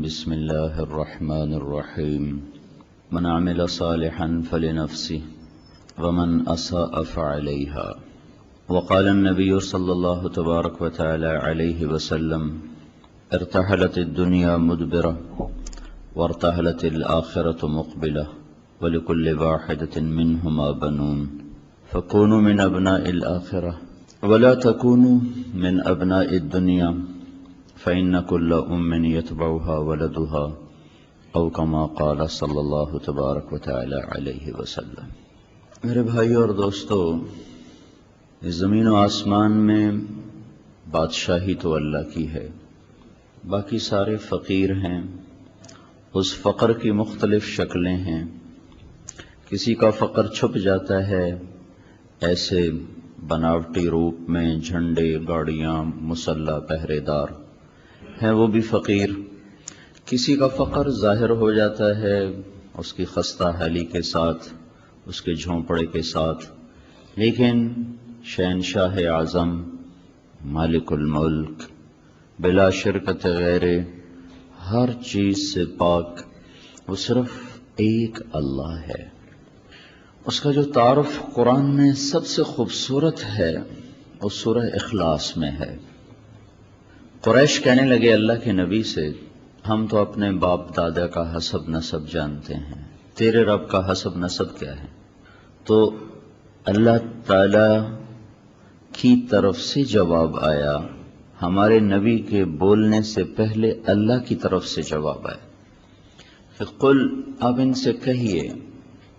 بسم الله الرحمن الرحيم من عمل صالحا فلنفسه ومن أساء فعليها وقال النبي صلى الله تبارك وتعالى عليه وسلم ارتحلت الدنيا مدبرة وارتحلت الآخرة مقبلة ولكل واحدة منهما بنون فكونوا من أبناء الآخرة ولا تكونوا من أبناء الدنيا فإن كل يتبعها ولدها او كما قال صلی اللہ تبارک و تعالی علیہ وسلم۔ میرے بھائیو اور دوستو، اس زمین و آسمان میں بادشاہی تو اللہ کی ہے، باقی سارے فقیر ہیں۔ اس فقر کی مختلف شکلیں ہیں، کسی کا فقر چھپ جاتا ہے ایسے بناوٹی روپ میں، جھنڈے، گاڑیاں، مسلح پہرے دار ہیں، وہ بھی فقیر۔ کسی کا فقر ظاہر ہو جاتا ہے اس کی خستہ حالی کے ساتھ، اس کے جھونپڑے کے ساتھ، لیکن شہنشاہ اعظم، مالک الملک، بلا شرکت غیر، ہر چیز سے پاک، وہ صرف ایک اللہ ہے۔ اس کا جو تعارف قرآن میں سب سے خوبصورت ہے وہ سورہ اخلاص میں ہے۔ قریش کہنے لگے اللہ کے نبی سے، ہم تو اپنے باپ دادا کا حسب نسب جانتے ہیں، تیرے رب کا حسب نسب کیا ہے؟ تو اللہ تعالی کی طرف سے جواب آیا، ہمارے نبی کے بولنے سے پہلے اللہ کی طرف سے جواب آیا کہ قل، اب ان سے کہیے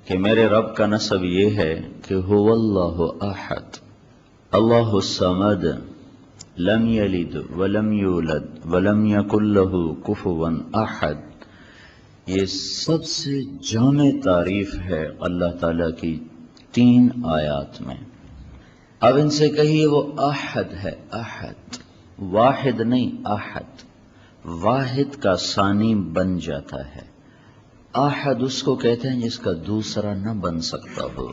کہ میرے رب کا نسب یہ ہے کہ هو اللہ احد، اللہ الصمد، لم یلد ولم یولد ولم یکن له کفوا احد۔ یہ سب سے جامع تعریف ہے اللہ تعالیٰ کی 3 آیات میں۔ اب ان سے کہیے وہ احد ہے، احد، واحد نہیں، احد، واحد کا ثانی بن جاتا ہے۔ احد اس کو کہتے ہیں جس کا دوسرا نہ بن سکتا ہو،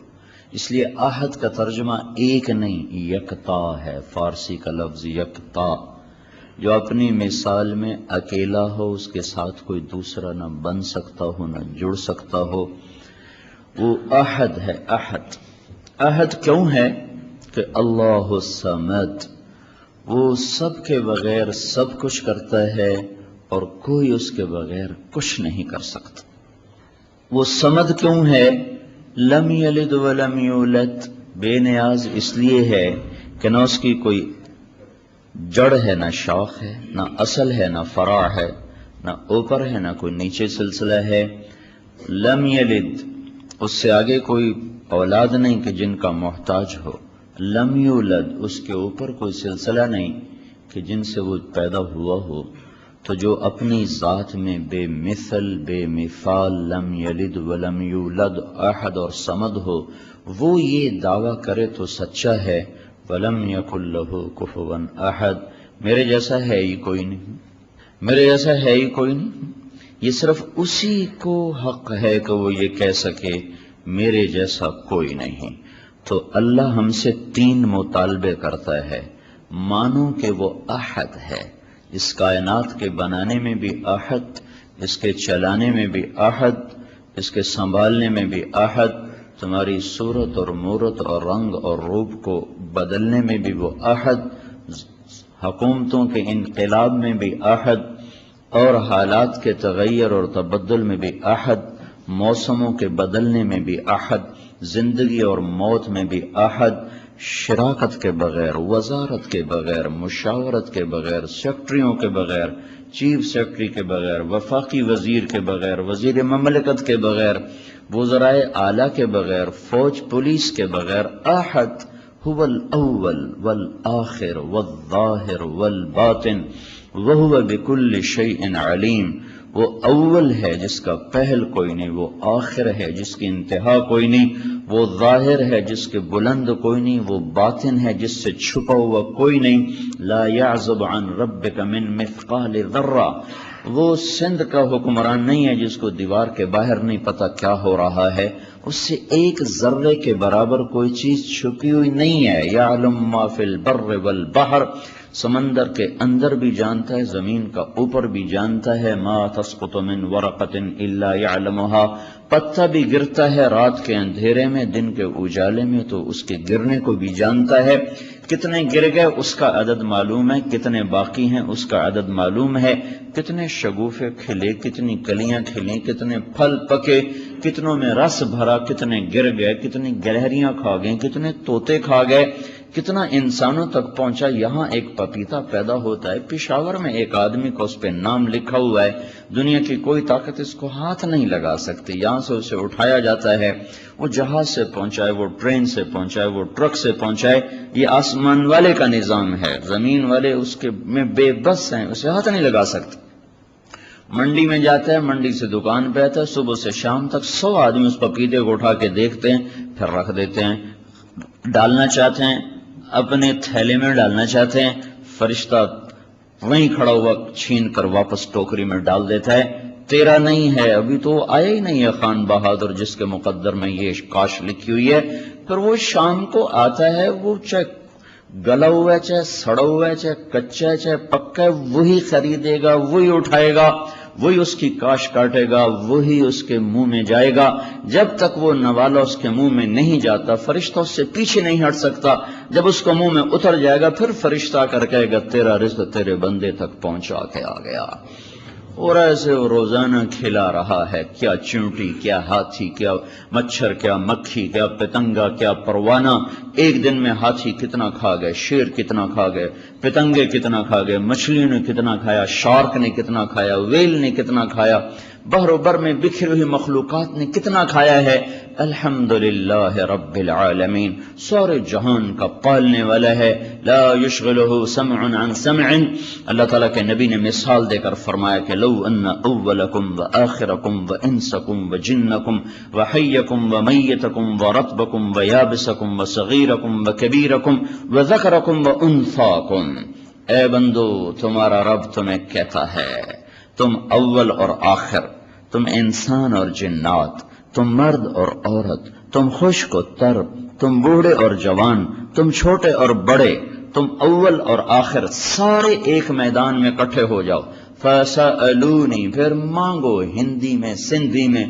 اس لیے احد کا ترجمہ ایک نہیں، یکتا ہے۔ فارسی کا لفظ یکتا، جو اپنی مثال میں اکیلا ہو، اس کے ساتھ کوئی دوسرا نہ بن سکتا ہو، نہ جڑ سکتا ہو، وہ احد ہے۔ احد، احد کیوں ہے کہ اللہ الصمد، وہ سب کے بغیر سب کچھ کرتا ہے اور کوئی اس کے بغیر کچھ نہیں کر سکتا۔ وہ صمد کیوں ہے؟ لم یلد ولم یولد، بے نیاز اس لیے ہے کہ نہ اس کی کوئی جڑ ہے، نہ شاخ ہے، نہ اصل ہے، نہ فرع ہے، نہ اوپر ہے، نہ کوئی نیچے سلسلہ ہے۔ لم یلد، اس سے آگے کوئی اولاد نہیں کہ جن کا محتاج ہو۔ لم یولد، اس کے اوپر کوئی سلسلہ نہیں کہ جن سے وہ پیدا ہوا ہو۔ تو جو اپنی ذات میں بے مثل، بے مثال، لم یلد ولم یولد، احد اور صمد ہو، وہ یہ دعویٰ کرے تو سچا ہے، وَلَمْ يَكُنْ لَهُ كُفُوًا أَحَدٌ، میرے جیسا ہے ہی کوئی نہیں، میرے جیسا ہے ہی کوئی نہیں۔ یہ صرف اسی کو حق ہے کہ وہ یہ کہہ سکے میرے جیسا کوئی نہیں۔ تو اللہ ہم سے 3 مطالبے کرتا ہے، مانو کہ وہ احد ہے، اس کائنات کے بنانے میں بھی احد، اس کے چلانے میں بھی احد، اس کے سنبھالنے میں بھی احد، تمہاری صورت اور مورت اور رنگ اور روپ کو بدلنے میں بھی وہ احد، حکومتوں کے انقلاب میں بھی احد، اور حالات کے تغیر اور تبدل میں بھی احد، موسموں کے بدلنے میں بھی احد، زندگی اور موت میں بھی احد، شراکت کے بغیر، وزارت کے بغیر، مشاورت کے بغیر، سیکٹریوں کے بغیر، چیف سیکٹری کے بغیر، وفاقی وزیر کے بغیر، وزیر مملکت کے بغیر، وزرائے اعلیٰ کے بغیر، فوج پولیس کے بغیر، احد، هو الاول والآخر والظاہر والباطن وهو بكل شيء علیم۔ وہ اول ہے جس کا پہل کوئی نہیں، وہ آخر ہے جس کی انتہا کوئی نہیں، وہ ظاہر ہے جس کے بلند کوئی نہیں، وہ باطن ہے جس سے چھپا ہوا کوئی نہیں۔ لا يعزب عن ربك من مثقال ذرہ، وہ سندھ کا حکمران نہیں ہے جس کو دیوار کے باہر نہیں پتہ کیا ہو رہا ہے، اس سے ایک ذرے کے برابر کوئی چیز چھپی ہوئی نہیں ہے۔ یعلم ما فی البر والبحر، سمندر کے اندر بھی جانتا ہے، زمین کا اوپر بھی جانتا ہے. ما تسقط من ورقۃ الا يعلمها، پتا بھی گرتا ہے رات کے اندھیرے میں، دن کے اجالے میں، تو اس کے گرنے کو بھی جانتا ہے. کتنے گر گئے اس کا عدد معلوم ہے، کتنے باقی ہیں اس کا عدد معلوم ہے، کتنے شگوفے کھلے، کتنی کلیاں کھلیں، کتنے پھل پکے، کتنوں میں رس بھرا، کتنے گر گئے، کتنی گلہریاں کھا گئیں، کتنے طوطے کھا گئے، کتنا انسانوں تک پہنچا. یہاں ایک پپیتا پیدا ہوتا ہے، پشاور میں ایک آدمی کا اس پہ نام لکھا ہوا ہے، دنیا کی کوئی طاقت اس کو ہاتھ نہیں لگا سکتی. یہاں سے اسے اٹھایا جاتا ہے، وہ جہاز سے پہنچائے، وہ ٹرین سے پہنچائے، وہ ٹرک سے پہنچائے. یہ آسمان والے کا نظام ہے، زمین والے اس کے میں بے بس ہیں، اسے ہاتھ نہیں لگا سکتے. منڈی میں جاتا ہے، منڈی سے دکان پہ آتا ہے، صبح سے شام تک 100 آدمی اس پپیتے کو اٹھا کے دیکھتے ہیں، پھر رکھ دیتے ہیں. ڈالنا چاہتے ہیں اپنے تھیلے میں ڈالنا چاہتے ہیں، فرشتہ وہیں کھڑا ہوا چھین کر واپس ٹوکری میں ڈال دیتا ہے. تیرا نہیں ہے، ابھی تو آیا ہی نہیں ہے خان بہادر جس کے مقدر میں یہ کاش لکھی ہوئی ہے. پھر وہ شام کو آتا ہے، وہ چاہے گلا ہوا ہے، چاہے سڑا ہوا ہے، چاہے کچا ہے، چاہے پکا ہے، وہی خریدے گا، وہی اٹھائے گا، وہی اس کی کاش کاٹے گا، وہی اس کے منہ میں جائے گا. جب تک وہ نوالا اس کے منہ میں نہیں جاتا، فرشتہ اس سے پیچھے نہیں ہٹ سکتا. جب اس کو منہ میں اتر جائے گا، پھر فرشتہ کر کہے گا تیرا رزق تیرے بندے تک پہنچا کے آ گیا. اور ایسے وہ روزانہ کھلا رہا ہے، کیا چونٹی، کیا ہاتھی، کیا مچھر، کیا مکھی، کیا پتنگا، کیا پروانہ. ایک دن میں ہاتھی کتنا کھا گئے، شیر کتنا کھا گئے، پتنگے کتنا کھا گئے، مچھلیوں نے کتنا کھایا، شارک نے کتنا کھایا، ویل نے کتنا کھایا، بحر و بر میں بکھری ہوئی مخلوقات نے کتنا کھایا ہے. الحمدللہ رب العالمین، سارے جہان کا پالنے والا ہے. لا یشغلہ سمع عن سمع. اللہ تعالیٰ کے نبی نے مثال دے کر فرمایا کہ لو ان اولکم و آخرکم و انسکم و جنکم و حیکم و میتکم و رطبکم و یابسکم و صغیرکم و کبیرکم و ذکرکم و انثاکم. اے بندو، تمہارا رب تمہیں کہتا ہے تم اول اور آخر، تم انسان اور جنات، تم مرد اور عورت، تم خشک و تر، تم بوڑھے اور جوان، تم چھوٹے اور بڑے، تم اول اور آخر سارے ایک میدان میں اکٹھے ہو جاؤ. فَسَأَلُونِي، پھر مانگو، ہندی میں، سندھی میں،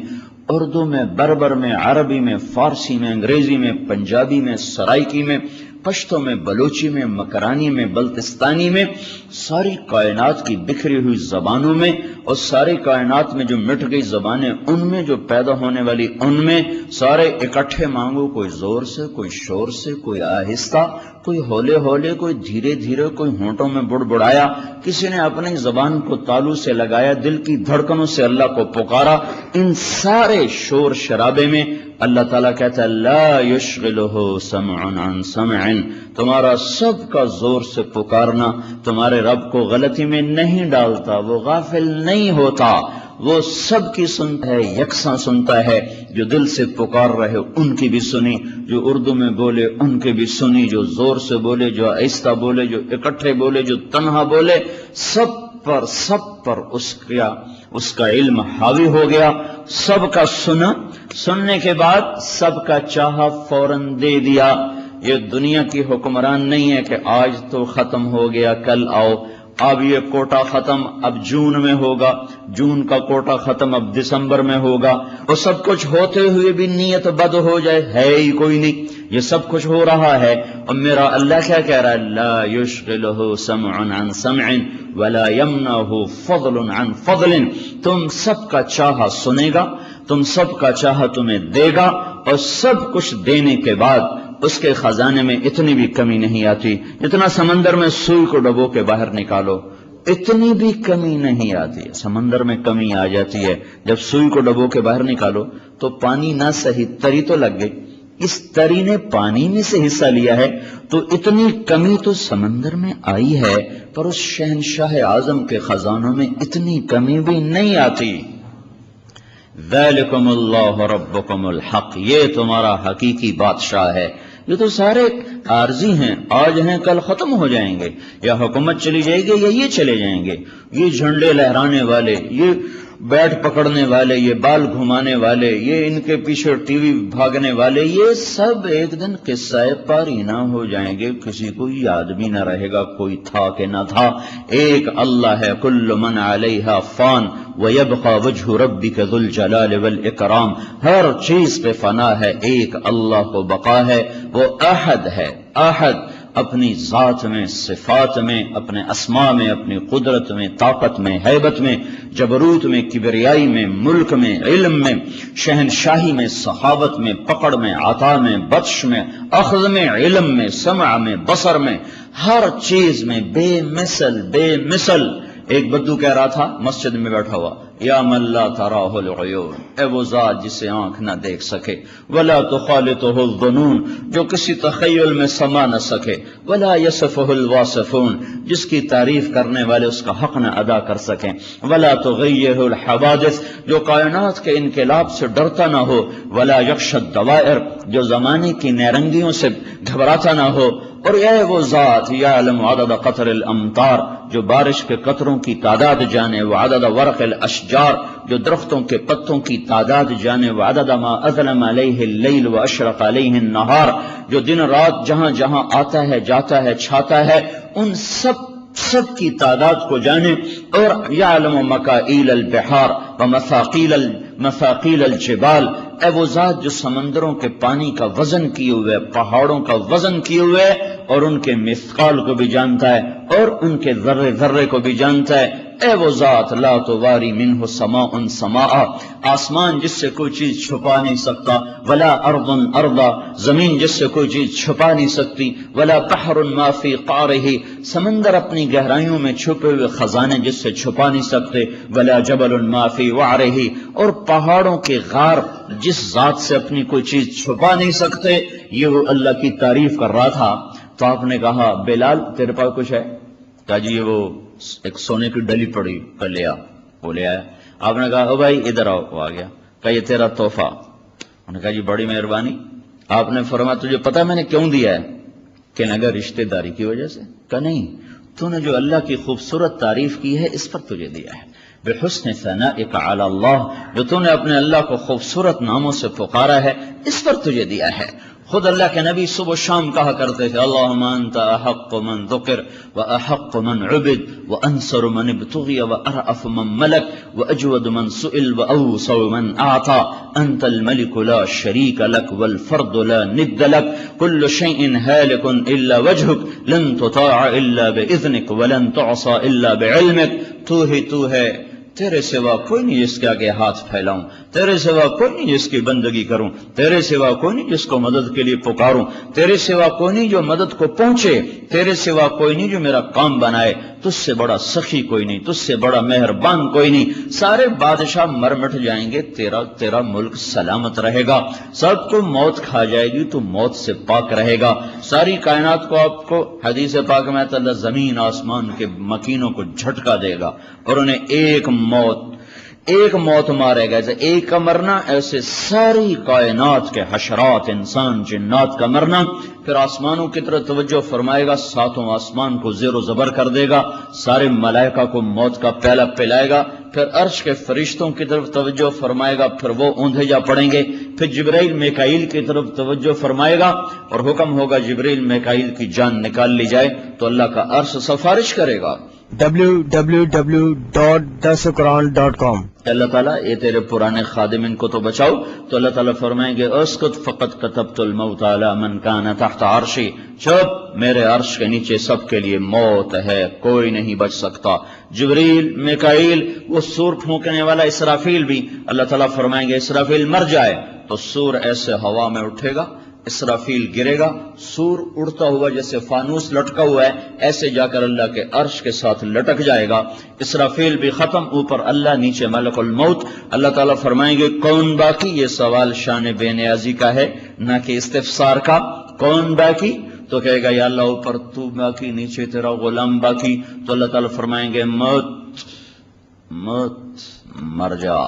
اردو میں، بربر میں، عربی میں، فارسی میں، انگریزی میں، پنجابی میں، سرائکی میں، پشتو میں، بلوچی میں، مکرانی میں، بلتستانی میں، ساری کائنات کی بکھری ہوئی زبانوں میں، اور ساری کائنات میں جو مٹ گئی زبانیں ان میں، جو پیدا ہونے والی ان میں، سارے اکٹھے مانگو. کوئی زور سے، کوئی شور سے، کوئی آہستہ، کوئی ہولے ہولے، کوئی دھیرے دھیرے، کوئی ہونٹوں میں بڑبڑایا، کسی نے اپنی زبان کو تالو سے لگایا، دل کی دھڑکنوں سے اللہ کو پکارا. ان سارے شور شرابے میں اللہ تعالیٰ کہتا ہے لا یشغلہ سمع عن سمع. تمہارا سب کا زور سے پکارنا تمہارے رب کو غلطی میں نہیں ڈالتا، وہ غافل نہیں ہوتا، وہ سب کی سنتا ہے، یکساں سنتا ہے. جو دل سے پکار رہے ان کی بھی سنی، جو اردو میں بولے ان کی بھی سنی، جو زور سے بولے، جو آہستہ بولے، جو اکٹھے بولے، جو تنہا بولے، سب پر اس کا علم حاوی ہو گیا. سب کا سنا، سننے کے بعد سب کا چاہا فوراً دے دیا. یہ دنیا کی حکمران نہیں ہے کہ آج تو ختم ہو گیا، کل آؤ، اب یہ کوٹا ختم، اب جون میں ہوگا، جون کا کوٹا ختم، اب دسمبر میں ہوگا. اور سب کچھ ہوتے ہوئے بھی نیت بد ہو جائے، ہے ہی کوئی نہیں. یہ سب کچھ ہو رہا ہے، اور میرا اللہ کیا کہہ رہا ہے لا یشغلہ سمع عن سمع ولا یمنعہ فضل عن فضل. تم سب کا چاہا سنے گا، تم سب کا چاہا تمہیں دے گا، اور سب کچھ دینے کے بعد اس کے خزانے میں اتنی بھی کمی نہیں آتی. جتنا سمندر میں سوئی کو ڈبو کے باہر نکالو اتنی بھی کمی نہیں آتی. سمندر میں کمی آ جاتی ہے، جب سوئی کو ڈبو کے باہر نکالو تو پانی نہ صحیح، تری تو لگ گئی، اس تری نے پانی میں سے حصہ لیا ہے، تو اتنی کمی تو سمندر میں آئی ہے، پر اس شہنشاہ اعظم کے خزانوں میں اتنی کمی بھی نہیں آتی. ذالکم اللہ ربکم الحق، یہ تمہارا حقیقی بادشاہ ہے. یہ تو سارے عارضی ہیں، آج ہیں کل ختم ہو جائیں گے، یا حکومت چلی جائے گی یا یہ چلے جائیں گے. یہ جھنڈے لہرانے والے، یہ بیٹ پکڑنے والے، یہ بال گھمانے والے، یہ ان کے پیچھے ٹی وی بھاگنے والے، یہ سب ایک دن قصہ پارینہ ہو جائیں گے، کسی کو یاد بھی نہ رہے گا کوئی تھا کہ نہ تھا۔ ایک اللہ ہے، کل من علیہا فان ویبقى وجہ ربک ذو الجلال والاکرام، ہر چیز پہ فنا ہے، ایک اللہ کو بقا ہے، وہ احد ہے، احد اپنی ذات میں، صفات میں، اپنے اسماء میں، اپنی قدرت میں، طاقت میں، ہیبت میں، جبروت میں، کبریائی میں، ملک میں، علم میں، شہنشاہی میں، صحابت میں، پکڑ میں، عطا میں، بطش میں، اخذ میں، علم میں، سمع میں، بصر میں، ہر چیز میں بے مثل، بے مثل۔ ایک بدو کہہ رہا تھا مسجد میں بیٹھا ہوا، یا من لا تراہ العیون، اے وہ ذات جسے آنکھ نہ دیکھ سکے، ولا تخالطہ الظنون، جو کسی تخیل میں سما نہ سکے، ولا یصفہ الواصفون، جس کی تعریف کرنے والے اس کا حق نہ ادا کر سکیں، ولا تغیہ الحوادث، جو کائنات کے انقلاب سے ڈرتا نہ ہو، ولا یخشى الدوائر، جو زمانے کی نیرنگیوں سے گھبراتا نہ ہو، اور یہ وہ ذات یعلم عدد قطر الامطار، جو بارش کے قطروں کی تعداد جانے، وعدد ورق الاشجار، جو درختوں کے پتوں کی تعداد جانے، وعدد ما اظلم علیہ اللیل واشرق علیہ النہار، جو دن رات جہاں جہاں آتا ہے، جاتا ہے، چھاتا ہے، ان سب کی تعداد کو جانے، اور یعلم مکائیل البحار ومثاقیل الجبال، اے وہ ذات جو سمندروں کے پانی کا وزن کیے ہوئے، پہاڑوں کا وزن کیے ہوئے، اور ان کے مثقال کو بھی جانتا ہے، اور ان کے ذرے ذرے کو بھی جانتا ہے، اے وہ ذات لا تواری منہ سماء سماء، آسمان جس سے کوئی چیز چھپا نہیں سکتا، ولا ارض ارضا، زمین جس سے کوئی چیز چھپا نہیں سکتی، ولا بحر ما فی قعرہ، سمندر اپنی گہرائیوں میں چھپے ہوئے خزانے جس سے چھپا نہیں سکتے، ولا جبل ما فی وعرہ، اور پہاڑوں کے غار جس ذات سے اپنی کوئی چیز چھپا نہیں سکتے۔ یہ وہ اللہ کی تعریف کر رہا تھا، تو آپ نے کہا بلال تیرے پاس کچھ ہے؟ کہا جی یہ وہ ایک سونے کی ڈلی پڑی، لے آ، وہ لے آیا۔ آپ نے کہا او بھائی ادھر آؤ، وہ آ گیا، کہا یہ تیرا تحفہ۔ انہوں نے کہا جی بڑی مہربانی۔ آپ نے فرمایا تجھے پتا میں نے کیوں دیا ہے؟ کہ اگر رشتہ داری کی وجہ سے؟ کہا نہیں، تو نے جو اللہ کی خوبصورت تعریف کی ہے اس پر تجھے دیا ہے، بحسن ثنائک علی اللہ، جو تو نے اپنے اللہ کو خوبصورت ناموں سے پکارا ہے اس پر تجھے دیا ہے۔ خود اللہ کے نبی صبح و شام کہا کرتے تھے اللہم انت احق من ذکر واحق من عبد وانصر من ابتغی وارأف من ملک واجود من سئل واوسع من اعطى انت الملك لا شریک لک والفرد لا ند لک کل شیء ہالک الا وجهک لن تطاع الا باذنک ولن تعصى الا بعلمک، تو ہے، تیرے سوا کوئی نہیں جس کے آگے ہاتھ پھیلاؤں، تیرے سوا کوئی نہیں جس کی بندگی کروں، تیرے سوا کوئی نہیں جس کو مدد کے لیے پکاروں، تیرے سوا کوئی نہیں جو مدد کو پہنچے، تیرے سوا کوئی نہیں جو میرا کام بنائے، تجھ سے بڑا سخی کوئی نہیں، تجھ سے بڑا مہربان کوئی نہیں۔ سارے بادشاہ مر مٹ جائیں گے، تیرا ملک سلامت رہے گا، سب کو موت کھا جائے گی تو موت سے پاک رہے گا۔ ساری کائنات کو آپ کو حدیث پاک میں اللہ زمین آسمان کے مکینوں کو جھٹکا دے گا اور انہیں ایک موت مارے گا، جیسے ایک کا مرنا ایسے ساری کائنات کے حشرات، انسان، جنات کا مرنا۔ پھر آسمانوں کی طرف توجہ فرمائے گا، ساتوں آسمان کو زیر و زبر کر دے گا، سارے ملائکہ کو موت کا پیالہ پلائے گا، پھر عرش کے فرشتوں کی طرف توجہ فرمائے گا، پھر وہ اوندھے جا پڑیں گے، پھر جبرائیل میکائیل کی طرف توجہ فرمائے گا اور حکم ہوگا جبرائیل میکائیل کی جان نکال لی جائے، تو اللہ کا عرش سفارش کرے گا۔ www.dasquran.com اللہ تعالیٰ یہ تیرے پرانے خادم ان کو تو بچاؤ، تو اللہ تعالیٰ فرمائیں گے اسکت فقط کتبت الموت علی من کان تحت عرشی، چپ، میرے عرش کے نیچے سب کے لیے موت ہے، کوئی نہیں بچ سکتا۔ جبریل، میکائیل، وہ سور پھونکنے والا اسرافیل بھی، اللہ تعالیٰ فرمائیں گے اسرافیل مر جائے تو سور ایسے ہوا میں اٹھے گا، اسرافیل گرے گا، سور اڑتا ہوا جیسے فانوس لٹکا ہوا ہے ایسے جا کر اللہ کے عرش کے ساتھ لٹک جائے گا۔ اسرافیل بھی ختم، اوپر اللہ، نیچے ملک الموت۔ اللہ تعالیٰ فرمائیں گے کون باقی؟ یہ سوال شان بے نیازی کا ہے نہ کہ استفسار کا۔ کون باقی؟ تو کہے گا یا اللہ اوپر تو باقی، نیچے تیرا غلام باقی۔ تو اللہ تعالیٰ فرمائیں گے موت مر جا،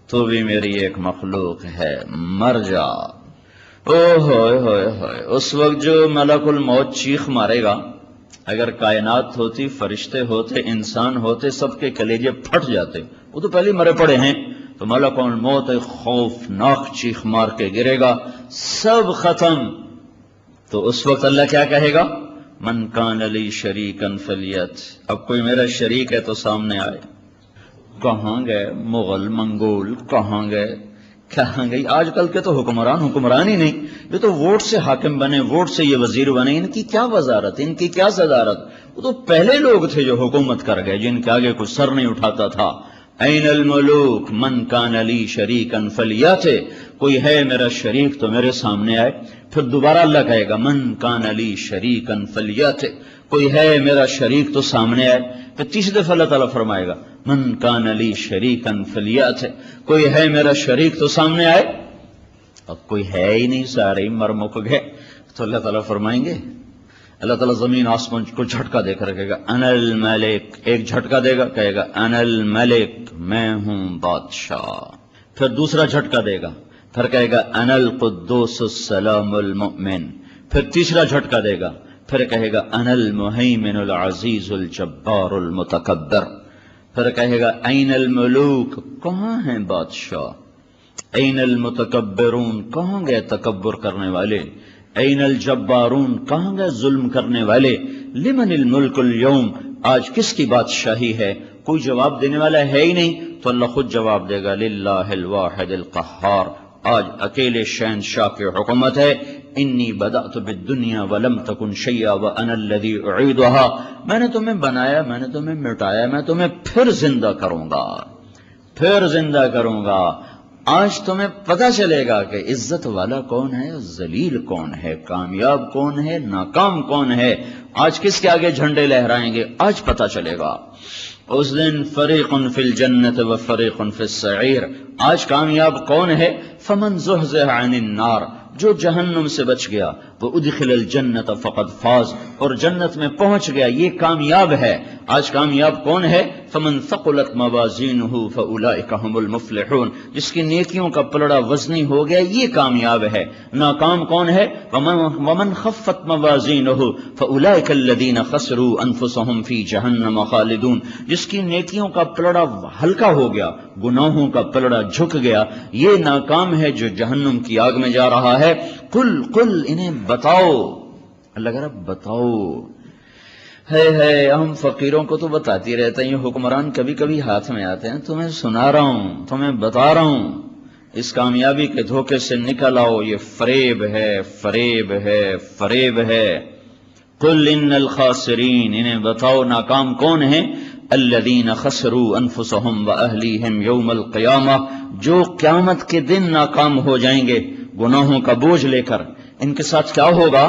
تو بھی میری ایک مخلوق ہے، مر جا۔ او ہوئے ہوئے ہوئے، اس وقت جو ملک الموت چیخ مارے گا اگر کائنات ہوتی، فرشتے ہوتے، انسان ہوتے، سب کے کلیجے پھٹ جاتے، وہ تو پہلے مرے پڑے ہیں، تو ملک الموت خوفناک چیخ مار کے گرے گا، سب ختم۔ تو اس وقت اللہ کیا کہے گا؟ من کان لی شریکا فلیت، اب کوئی میرا شریک ہے تو سامنے آئے۔ کہاں گئے مغل منگول، کہاں گئے کہاں گئی؟ آج کل کے تو حکمران ہی نہیں، یہ تو ووٹ سے حاکم بنے، ووٹ سے یہ وزیر بنے، ان کی کیا وزارت، ان کی کیا صدارت؟ وہ تو پہلے لوگ تھے جو حکومت کر گئے، جن کے آگے کوئی سر نہیں اٹھاتا تھا۔ این الملوک من کان لی شریکا فلیات، کوئی ہے میرا شریک تو میرے سامنے آئے۔ پھر دوبارہ اللہ کہے گا من کان لی شریکا فلیات، کوئی ہے میرا شریک تو سامنے آئے۔ پھر تیسری دفعہ اللہ تعالیٰ فرمائے گا من کان لی شریکا فلیات، کوئی ہے میرا شریک تو سامنے آئے۔ اب کوئی ہے ہی نہیں، سارے ہی مر مک گئے، تو اللہ تعالیٰ فرمائیں گے، اللہ تعالیٰ زمین آسمان کو جھٹکا دے کر کہے گا انا الملک، ایک جھٹکا دے گا، کہے گا انا الملک، میں ہوں بادشاہ۔ پھر دوسرا جھٹکا دے گا، پھر کہے گا انا القدوس السلام المؤمن۔ پھر تیسرا جھٹکا دے گا، پھر کہے گا انا المہیمن العزیز الجبار المتکبر۔ پھر کہے گا این الملوک، کہاں ہیں بادشاہ؟ این المتکبرون، کہاں گئے تکبر کرنے والے؟ این الجبارون، کہاں گئے ظلم کرنے والے؟ لمن الملک اليوم، آج کس کی بادشاہی ہے؟ کوئی جواب دینے والا ہے ہی نہیں، تو اللہ خود جواب دے گا للہ الواحد القہار، آج اکیلے شہنشاہ کی حکومت ہے۔ انی بدأت بالدنیا ولم تکن شیئا وانا الذی اعیدها، میں نے تمہیں بنایا، میں نے تمہیں مٹایا، میں تمہیں پھر زندہ کروں گا، پھر زندہ کروں گا۔ آج تمہیں پتہ چلے گا کہ عزت والا کون ہے، ذلیل کون ہے، کامیاب کون ہے، ناکام کون ہے۔ آج کس کے آگے جھنڈے لہرائیں گے، آج پتہ چلے گا۔ اس دن فریق فی الجنت و فریق فی السعیر، آج کامیاب کون ہے؟ فمن زحزح عن النار، جو جہنم سے بچ گیا، وہ ادخل الجنت فقد فاز، اور جنت میں پہنچ گیا، یہ کامیاب ہے۔ آج کامیاب کون ہے؟ فمن ثقلت موازینہ فاولئک هم المفلحون، جس کی نیکیوں کا پلڑا وزنی ہو گیا، یہ کامیاب ہے۔ ناکام کون ہے؟ ومن خفت موازینہ فاولئک الذین خسروا انفسهم فی جہنم خالدون، جس کی نیکیوں کا پلڑا ہلکا ہو گیا، گناہوں کا پلڑا جھک گیا، یہ ناکام ہے جو جہنم کی آگ میں جا رہا ہے۔ قل انہیں بتاؤ، اللہ کہہ رہا بتاؤ، ہے ہم فقیروں کو تو بتاتی رہتے ہیں، یہ حکمران کبھی کبھی ہاتھ میں آتے ہیں، تمہیں سنا رہا ہوں، تمہیں بتا رہا ہوں، اس کامیابی کے دھوکے سے نکل آؤ، یہ فریب ہے، فریب ہے، فریب ہے۔ قل ان الخاسرین، انہیں بتاؤ ناکام کون ہیں؟ الذین خسروا انفسهم واہلیہم یوم القیامہ، جو قیامت کے دن ناکام ہو جائیں گے گناہوں کا بوجھ لے کر۔ ان کے ساتھ کیا ہوگا؟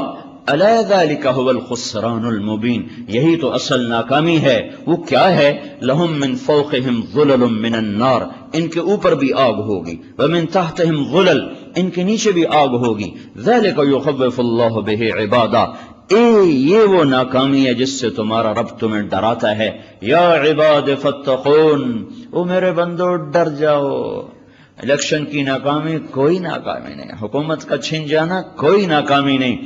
الا ذلک هو الخسران المبین، یہی تو اصل ناکامی ہے۔ وہ کیا ہے؟ لہم من فوقہم ظلل من النار، ان کے اوپر بھی آگ ہوگی، ومن تحتہم ظلل، ان کے نیچے بھی آگ ہوگی۔ ذلک یخوف اللہ بہ عبادہ، یہ وہ ناکامی ہے جس سے تمہارا رب تمہیں ڈراتا ہے۔ یا عباد فاتقون، او میرے بندو ڈر جاؤ۔ الیکشن کی ناکامی کوئی ناکامی نہیں، حکومت کا چھن جانا کوئی ناکامی نہیں،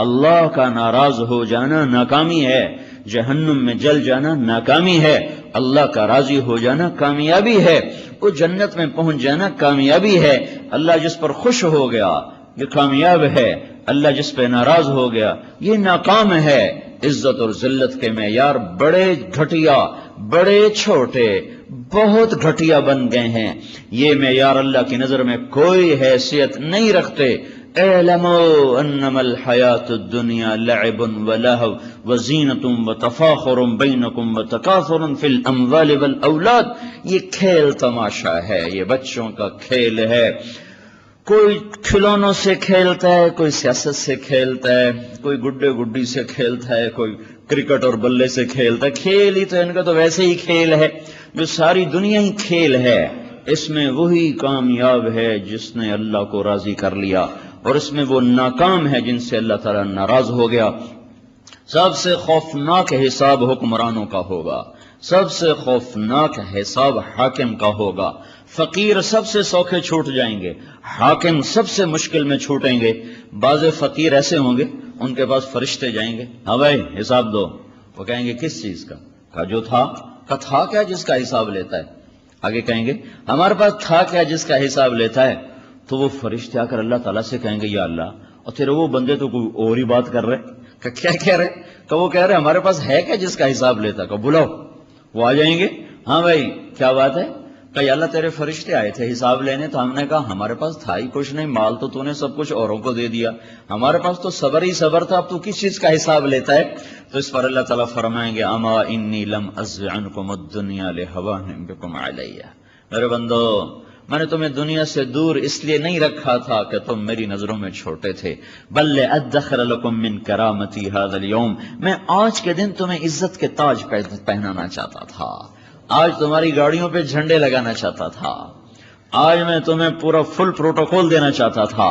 اللہ کا ناراض ہو جانا ناکامی ہے، جہنم میں جل جانا ناکامی ہے، اللہ کا راضی ہو جانا کامیابی ہے، وہ جنت میں پہنچ جانا کامیابی ہے۔ اللہ جس پر خوش ہو گیا یہ کامیاب ہے، اللہ جس پہ ناراض ہو گیا یہ ناکام ہے۔ عزت اور ذلت کے معیار بڑے گھٹیا، بڑے چھوٹے، بہت گھٹیا بن گئے ہیں، یہ معیار اللہ کی نظر میں کوئی حیثیت نہیں رکھتے۔ اعلموا انما الحیات الدنیا لعب ولہو وزینۃ وتفاخر بینکم وتکاثر فی الاموال والاولاد، یہ کھیل تماشا ہے، یہ بچوں کا کھیل ہے۔ کوئی کھلونوں سے کھیلتا ہے، کوئی سیاست سے کھیلتا ہے، کوئی گڈے گڈی سے کھیلتا ہے، کوئی کرکٹ اور بلے سے کھیلتا ہے۔ کھیل ہی تو ان کا تو ویسے ہی کھیل ہے، جو ساری دنیا ہی کھیل ہے۔ اس میں وہی کامیاب ہے جس نے اللہ کو راضی کر لیا، اور اس میں وہ ناکام ہے جن سے اللہ تعالیٰ ناراض ہو گیا۔ سب سے خوفناک حساب حکمرانوں کا ہوگا، سب سے خوفناک حساب حاکم کا ہوگا۔ فقیر سب سے سوکھے چھوٹ جائیں گے، حاکم سب سے مشکل میں چھوٹیں گے۔ بعض فقیر ایسے ہوں گے ان کے پاس فرشتے جائیں گے، ہاں بھائی حساب دو، وہ کہیں گے کس چیز کا؟ کہا جو تھا کیا جس کا حساب لیتا ہے؟ آگے کہیں گے ہمارے پاس تھا کیا جس کا حساب لیتا ہے؟ تو وہ فرشتے آ کر اللہ تعالیٰ سے کہیں گے یا اللہ، اور تیرے وہ بندے تو کوئی اور ہی بات کر رہے، کہ کیا کہہ رہے؟ کہ وہ کہہ رہے ہمارے پاس ہے کیا جس کا حساب لیتا؟ کہ بلاؤ، وہ آ جائیں گے، ہاں بھائی کیا بات ہے؟ کہ یا اللہ تیرے فرشتے آئے تھے حساب لینے، تو ہم نے کہا ہمارے پاس تھا ہی کچھ نہیں، مال تو نے سب کچھ اوروں کو دے دیا، ہمارے پاس تو صبر ہی صبر تھا، اب تو کس چیز کا حساب لیتا ہے؟ تو اس پر اللہ تعالیٰ فرمائیں گے اما انی لم ازع عنکم الدنیا لہوان بکم علیہ، میرے بندو میں نے تمہیں دنیا سے دور اس لیے نہیں رکھا تھا کہ تم میری نظروں میں چھوٹے تھے، بل لادخر لکم من کرامتی ھذا اليوم، میں آج کے دن تمہیں عزت کے تاج پہنانا چاہتا تھا، آج تمہاری گاڑیوں پہ جھنڈے لگانا چاہتا تھا، آج میں تمہیں پورا فل پروٹوکول دینا چاہتا تھا،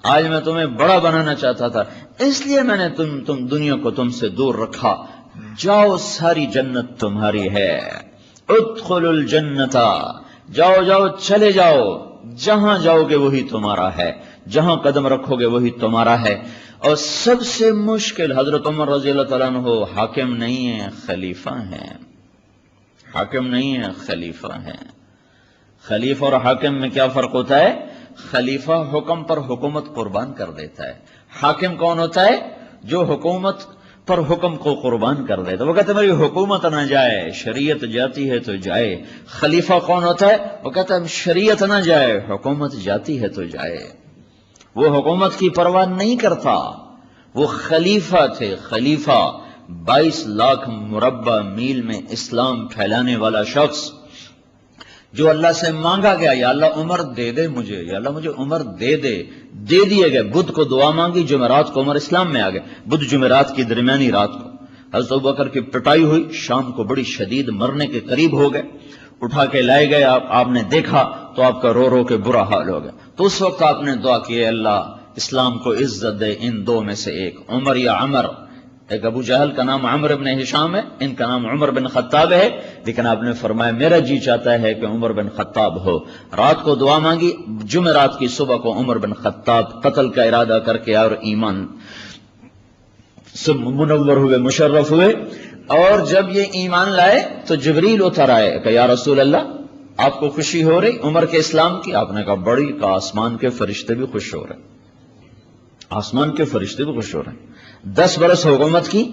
آج میں تمہیں بڑا بنانا چاہتا تھا، اس لیے میں نے تم دنیا کو تم سے دور رکھا، جاؤ ساری جنت تمہاری ہے، ادخلوا الجنت، جاؤ چلے جاؤ، جہاں جاؤ گے وہی تمہارا ہے، جہاں قدم رکھو گے وہی تمہارا ہے۔ اور سب سے مشکل، حضرت عمر رضی اللہ تعالیٰ عنہ حاکم نہیں ہیں، خلیفہ ہیں، حاکم نہیں ہے خلیفہ ہیں۔ خلیفہ اور حاکم میں کیا فرق ہوتا ہے؟ خلیفہ حکم پر حکومت قربان کر دیتا ہے، حاکم کون ہوتا ہے؟ جو حکومت پر حکم کو قربان کر دیتا ہے، وہ کہتا ہے میری حکومت نہ جائے، شریعت جاتی ہے تو جائے۔ خلیفہ کون ہوتا ہے؟ وہ کہتا ہے شریعت نہ جائے، حکومت جاتی ہے تو جائے۔ وہ حکومت کی پرواہ نہیں کرتا، وہ خلیفہ تھے، خلیفہ 22 لاکھ مربع میل میں اسلام پھیلانے والا شخص، جو اللہ سے مانگا گیا یا اللہ عمر دے دے مجھے، یا اللہ مجھے عمر دے دیے گئے۔ بدھ کو دعا مانگی، جمعرات کو عمر اسلام میں آ گئے، بدھ جمعرات کی درمیانی رات کو حضرت ابوبکر کی پٹائی ہوئی، شام کو بڑی شدید مرنے کے قریب ہو گئے، اٹھا کے لائے گئے، آپ نے دیکھا تو آپ کا رو کے برا حال ہو گیا، تو اس وقت آپ نے دعا کی اللہ اسلام کو عزت دے ان دو میں سے ایک، عمر یا عمر۔ ایک ابو جہل کا نام عمر بن ہشام ہے، ان کا نام عمر بن خطاب ہے، لیکن آپ نے فرمایا میرا جی چاہتا ہے کہ عمر بن خطاب ہو۔ رات کو دعا مانگی، جمعرات کی صبح کو عمر بن خطاب قتل کا ارادہ کر کے اور ایمان سے منور ہوئے، مشرف ہوئے، اور جب یہ ایمان لائے تو جبریل اتر آئے کہ یا رسول اللہ آپ کو خوشی ہو رہی عمر کے اسلام کی؟ آپ نے کہا بڑی، کہ آسمان کے فرشتے بھی خوش ہو رہے، آسمان کے فرشتے بھی خوش ہو رہے ہیں۔ 10 برس حکومت کی،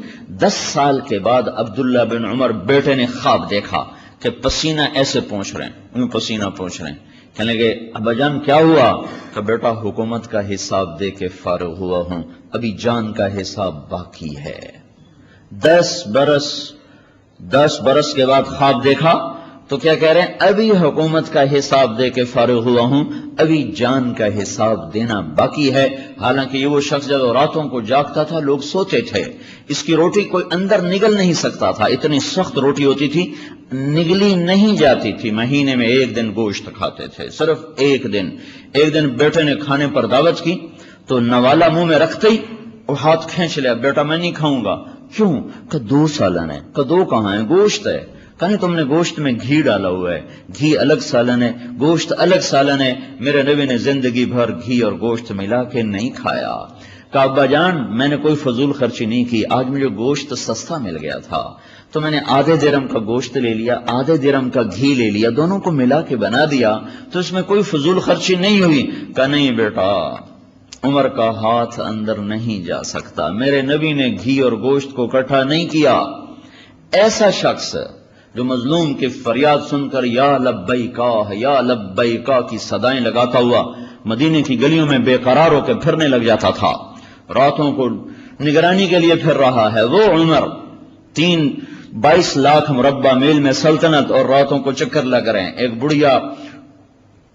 10 سال کے بعد عبداللہ بن عمر بیٹے نے خواب دیکھا کہ پسینہ ایسے پہنچ رہے ہیں، یوں پسینہ پہنچ رہے ہیں، کہنے لگے ابا جان کیا ہوا؟ کہ بیٹا حکومت کا حساب دے کے فارغ ہوا ہوں، ابھی جان کا حساب باقی ہے۔ 10 برس کے بعد خواب دیکھا تو کیا کہہ رہے ہیں؟ ابھی حکومت کا حساب دے کے فارغ ہوا ہوں، ابھی جان کا حساب دینا باقی ہے۔ حالانکہ یہ وہ شخص جب راتوں کو جاگتا تھا لوگ سوتے تھے، اس کی روٹی کوئی اندر نگل نہیں سکتا تھا، اتنی سخت روٹی ہوتی تھی، نگلی نہیں جاتی تھی، مہینے میں 1 دن گوشت کھاتے تھے، صرف 1 دن۔ ایک دن بیٹے نے کھانے پر دعوت کی تو نوالا منہ میں رکھتے ہی وہ ہاتھ کھینچ لیا، بیٹا میں نہیں کھاؤں گا۔ کیوں؟ کہ 2 سالن ہے۔ کہ 2 کہاں ہے؟ گوشت ہے۔ کہیں تم نے گوشت میں گھی ڈالا ہوا ہے، گھی الگ سالن ہے، گوشت الگ سالن ہے، میرے نبی نے زندگی بھر گھی اور گوشت ملا کے نہیں کھایا۔ کہ ابا جان میں نے کوئی فضول خرچی نہیں کی، آج مجھے گوشت سستا مل گیا تھا تو میں نے آدھے درہم کا گوشت لے لیا، آدھے درہم کا گھی لے لیا، دونوں کو ملا کے بنا دیا، تو اس میں کوئی فضول خرچی نہیں ہوئی۔ کہ نہیں بیٹا، عمر کا ہاتھ اندر نہیں جا سکتا، میرے نبی نے گھی اور گوشت کو اکٹھا نہیں کیا۔ ایسا شخص جو مظلوم کی فریاد سن کر یا لبیکا یا لبیکا کی صدائیں لگاتا ہوا مدینے کی گلیوں میں بے قرار ہو کے پھرنے لگ جاتا تھا، راتوں کو نگرانی کے لیے پھر رہا ہے، وہ عمر 22 لاکھ مربع میل میں سلطنت، اور راتوں کو چکر لگ رہے ہیں۔ ایک بڑھیا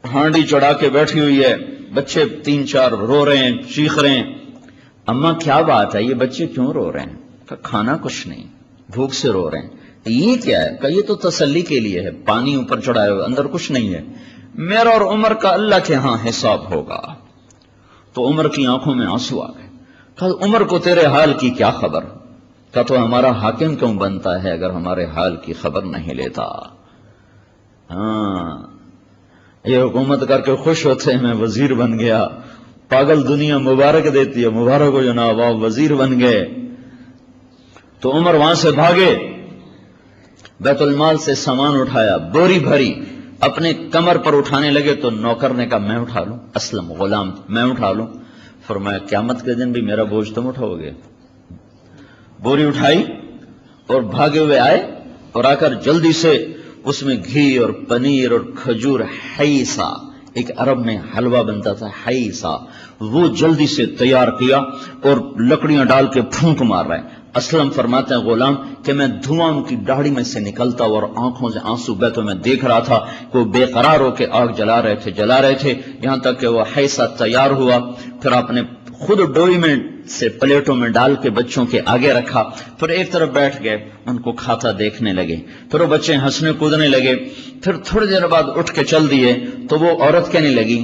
ہانڈی چڑھا کے بیٹھی ہوئی ہے، بچے 3-4 رو رہے ہیں، چیخ رہے ہیں۔ اماں کیا بات ہے، یہ بچے کیوں رو رہے ہیں؟ کہ کھانا کچھ نہیں، بھوک سے رو رہے ہیں۔ یہ کیا ہے؟ کہ یہ تو تسلی کے لیے ہے، پانی اوپر چڑھائے ہوئے، اندر کچھ نہیں ہے، میرا اور عمر کا اللہ کے ہاں حساب ہوگا۔ تو عمر کی آنکھوں میں آنسو آ گئے۔ کہ عمر کو تیرے حال کی کیا خبر؟ کہ تو ہمارا حاکم کیوں بنتا ہے اگر ہمارے حال کی خبر نہیں لیتا؟ ہاں، یہ حکومت کر کے خوش ہوتے ہیں میں وزیر بن گیا، پاگل دنیا مبارک دیتی ہے، مبارک ہو جناب آپ وزیر بن گئے۔ تو عمر وہاں سے بھاگے، بیت المال سے سامان اٹھایا، بوری بھری، اپنے کمر پر اٹھانے لگے تو نوکر نے کہا میں اٹھا لوں، اسلم غلام میں اٹھا لوں۔ فرمایا قیامت کے دن بھی میرا بوجھ تم اٹھاؤ گے؟ بوری اٹھائی اور بھاگے ہوئے آئے، اور آ کر جلدی سے اس میں گھی اور پنیر اور کھجور، حیسا ایک عرب میں حلوہ بنتا تھا، حیسا، وہ جلدی سے تیار کیا اور لکڑیاں ڈال کے پھونک مار رہے ہیں۔ اسلم فرماتے ہیں غلام کہ میں دھواں ان کی داڑھی میں سے نکلتا اور آنکھوں سے آنسو بہتے میں دیکھ رہا تھا کہ وہ بے قرار ہو کے آگ جلا رہے تھے یہاں تک کہ وہ حیسا تیار ہوا۔ پھر آپ نے خود ڈوئی میں سے پلیٹوں میں ڈال کے بچوں کے آگے رکھا، پھر ایک طرف بیٹھ گئے ان کو کھاتا دیکھنے لگے، پھر وہ بچے ہنسنے کودنے لگے، پھر تھوڑی دیر بعد اٹھ کے چل دیے تو وہ عورت کہنے لگی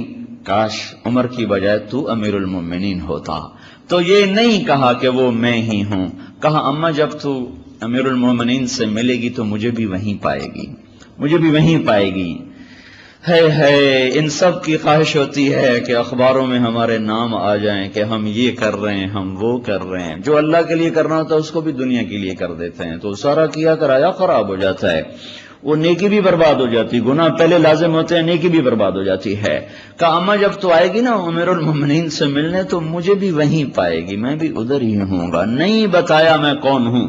کاش عمر کی بجائے تو امیر المومنین ہوتا۔ تو یہ نہیں کہا کہ وہ میں ہی ہوں، کہا اماں جب تو امیر المومنین سے ملے گی تو مجھے بھی وہیں پائے گی۔ ہے ان سب کی خواہش ہوتی ہے کہ اخباروں میں ہمارے نام آ جائیں کہ ہم یہ کر رہے ہیں، ہم وہ کر رہے ہیں۔ جو اللہ کے لیے کرنا ہوتا ہے اس کو بھی دنیا کے لیے کر دیتے ہیں، تو سارا کیا کرایا خراب ہو جاتا ہے، وہ نیکی بھی برباد ہو جاتی، گناہ پہلے لازم ہوتے ہیں، نیکی بھی برباد ہو جاتی ہے۔ کہا اماں جب تو آئے گی نا امیر المومنین سے ملنے تو مجھے بھی وہیں پائے گی، میں بھی ادھر ہی ہوں گا۔ نہیں بتایا میں کون ہوں۔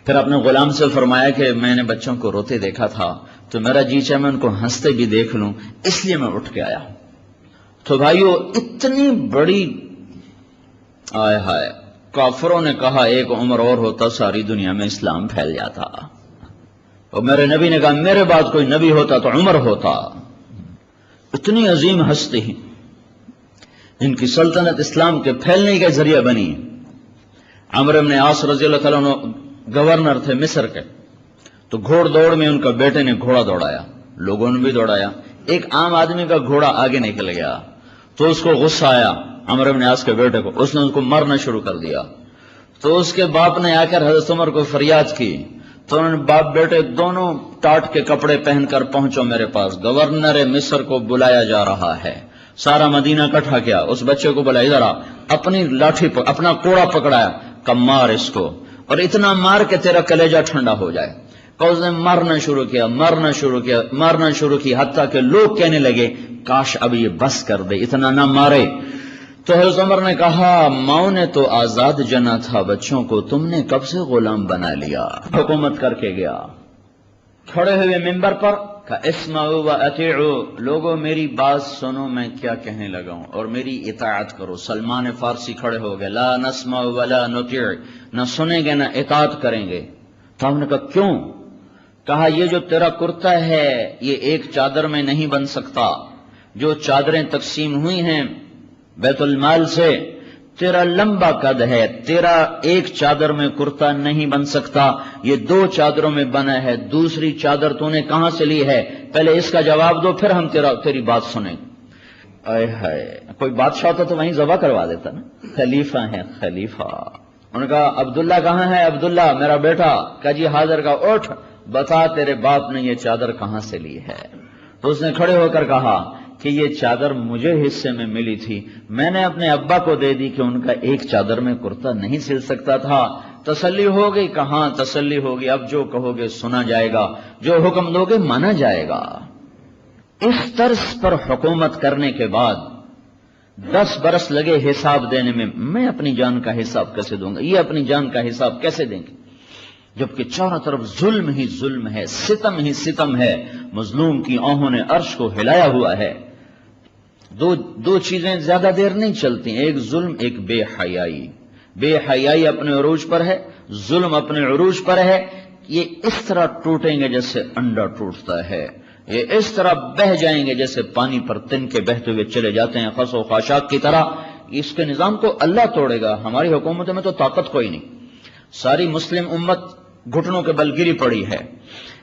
پھر اپنے غلام سے فرمایا کہ میں نے بچوں کو روتے دیکھا تھا تو میرا جی چاہے میں ان کو ہنستے بھی دیکھ لوں، اس لیے میں اٹھ کے آیا۔ تو بھائیو اتنی بڑی آئے ہائے، کافروں نے کہا ایک عمر اور ہوتا ساری دنیا میں اسلام پھیل جاتا، اور میرے نبی نے کہا میرے بعد کوئی نبی ہوتا تو عمر ہوتا۔ اتنی عظیم ہستی جن کی سلطنت اسلام کے پھیلنے کا ذریعہ بنی۔ عمرو بن عاص رضی اللہ تعالیٰ عنہ گورنر تھے مصر کے، تو گھوڑ دوڑ میں ان کا بیٹے نے گھوڑا دوڑایا، لوگوں نے بھی دوڑایا، ایک عام آدمی کا گھوڑا آگے نکل گیا تو اس کو غصہ آیا عمرو بن عاص کے بیٹے کو، اس نے اس کو مارنا شروع کر دیا۔ تو اس کے باپ نے آ کر حضرت عمر کو فریاد کی، تو انہوں نے باپ بیٹے دونوں ٹاٹ کے کپڑے پہن کر پہنچو میرے پاس، گورنر مصر کو بلایا جا رہا ہے۔ سارا مدینہ اکٹھا کیا، اس بچے کو بلایا، ادھر آ، اپنی لاٹھی اپنا کوڑا پکڑایا کہ مار اس کو، اور اتنا مار کہ تیرا کلیجہ ٹھنڈا ہو جائے۔ اس نے مارنا شروع کی حتیٰ کہ لوگ کہنے لگے کاش اب یہ بس کر دے، اتنا نہ مارے۔ تو حضرت عمر نے کہا ماؤں نے تو آزاد جنا تھا بچوں کو، تم نے کب سے غلام بنا لیا؟ حکومت کر کے گیا، کھڑے ہوئے منبر پر کہ اسمعوا و اطیعوا، لوگوں میری بات سنو میں کیا کہنے لگا ہوں اور میری اطاعت کرو۔ سلمان فارسی کھڑے ہو گئے، لا نسمع ولا نطیع، نہ سنیں گے نہ اطاعت کریں گے۔ تو ہم نے کہا کیوں؟ کہا یہ جو تیرا کرتا ہے یہ ایک چادر میں نہیں بن سکتا، جو چادریں تقسیم ہوئی ہیں بیت المال سے، تیرا لمبا قد ہے، تیرا ایک چادر میں کرتا نہیں بن سکتا، یہ 2 چادروں میں بنا ہے، دوسری چادر تو نے کہاں سے لی ہے؟ پہلے اس کا جواب دو پھر ہم تیری بات سنیں۔ اے ہائے، کوئی بادشاہ ہوتا تو وہیں ذبح کروا دیتا نا، خلیفہ ہے خلیفہ۔ انہوں نے کہا عبداللہ کہاں ہے؟ عبداللہ میرا بیٹا۔ کہا جی حاضر، کا اٹھ بتا تیرے باپ نے یہ چادر کہاں سے لی ہے؟ تو اس نے کھڑے ہو کر کہا کہ یہ چادر مجھے حصے میں ملی تھی، میں نے اپنے ابا کو دے دی کہ ان کا ایک چادر میں کرتا نہیں سل سکتا تھا۔ تسلی ہو گئی؟ کہاں تسلی ہوگی، اب جو کہو گے سنا جائے گا، جو حکم دو گے مانا جائے گا۔ اس طرز پر حکومت کرنے کے بعد 10 برس لگے حساب دینے میں اپنی جان کا حساب کیسے دوں گا، یہ اپنی جان کا حساب کیسے دیں گے، جبکہ چاروں طرف ظلم ہی ظلم ہے، ستم ہی ستم ہے، مظلوم کی آہوں نے عرش کو ہلایا ہوا ہے۔ دو چیزیں زیادہ دیر نہیں چلتی، ایک ظلم، ایک بے حیائی۔ بے حیائی اپنے عروج پر ہے، ظلم اپنے عروج پر ہے۔ یہ اس طرح ٹوٹیں گے جیسے انڈا ٹوٹتا ہے، یہ اس طرح بہ جائیں گے جیسے پانی پر تن کے بہتے ہوئے چلے جاتے ہیں، خس و خاشاک کی طرح۔ اس کے نظام کو اللہ توڑے گا، ہماری حکومتوں میں تو طاقت کوئی نہیں، ساری مسلم امت گھٹنوں کے بل گری پڑی ہے،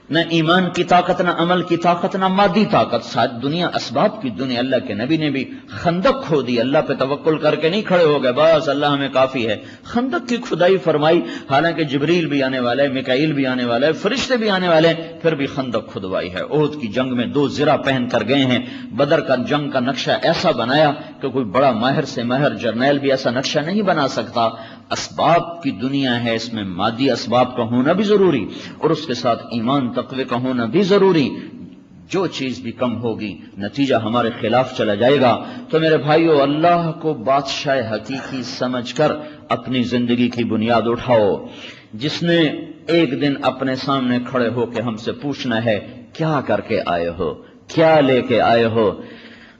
نہ ایمان کی طاقت، نہ عمل کی طاقت، نہ مادی طاقت، ساری دنیا اسباب کی دنیا۔ اللہ کے نبی نے بھی خندق کھودی، اللہ پہ توکل کر کے نہیں کھڑے ہو گئے بس اللہ ہمیں کافی ہے، خندق کی کھدائی فرمائی، حالانکہ جبریل بھی آنے والا ہے، میکائیل بھی آنے والا ہے، فرشتے بھی آنے والے ہیں، پھر بھی خندق کھدوائی ہے۔ احد کی جنگ میں 2 زرہ پہن کر گئے ہیں، بدر کا جنگ کا نقشہ ایسا بنایا کہ کوئی بڑا ماہر سے ماہر جرنیل بھی ایسا نقشہ نہیں بنا سکتا۔ اسباب کی دنیا ہے، اس میں مادی اسباب کا ہونا بھی ضروری اور اس کے ساتھ ایمان تقوی کا ہونا بھی ضروری. جو چیز بھی کم ہوگی نتیجہ ہمارے خلاف چلا جائے گا. تو میرے بھائیو، اللہ کو بادشاہ حقیقی سمجھ کر اپنی زندگی کی بنیاد اٹھاؤ. جس نے ایک دن اپنے سامنے کھڑے ہو کے ہم سے پوچھنا ہے کیا کر کے آئے ہو، کیا لے کے آئے ہو.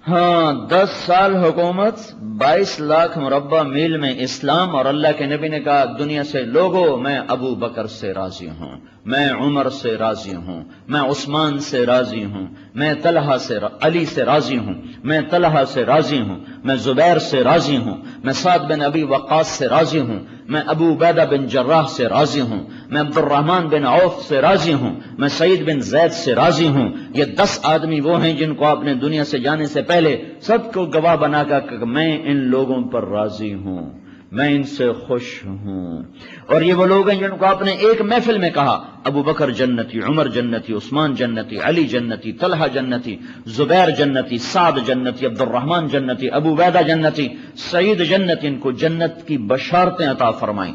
ہاں 10 سال حکومت، 22 لاکھ مربع میل میں اسلام، اور اللہ کے نبی نے کہا دنیا سے لوگو میں ابو بکر سے راضی ہوں، میں عمر سے راضی ہوں، میں عثمان سے راضی ہوں، میں طلحہ سے علی سے راضی ہوں، میں طلحہ سے راضی ہوں، میں زبیر سے راضی ہوں، میں سعد بن ابی وقاص سے راضی ہوں، میں ابو عبیدہ بن جراح سے راضی ہوں، میں عبد الرحمن بن عوف سے راضی ہوں، میں سعید بن زید سے راضی ہوں. یہ 10 آدمی وہ ہیں جن کو آپ نے دنیا سے جانے سے پہلے سب کو گواہ بنا کر کہ میں ان لوگوں پر راضی ہوں، میں ان سے خوش ہوں. اور یہ وہ لوگ ہیں جن کو آپ نے ایک محفل میں کہا ابو بکر جنتی، عمر جنتی، عثمان جنتی، علی جنتی، طلحہ جنتی، زبیر جنتی، سعد جنتی، عبد الرحمن جنتی، ابو عبیدہ جنتی، سعید جنتی. ان کو جنت کی بشارتیں عطا فرمائیں.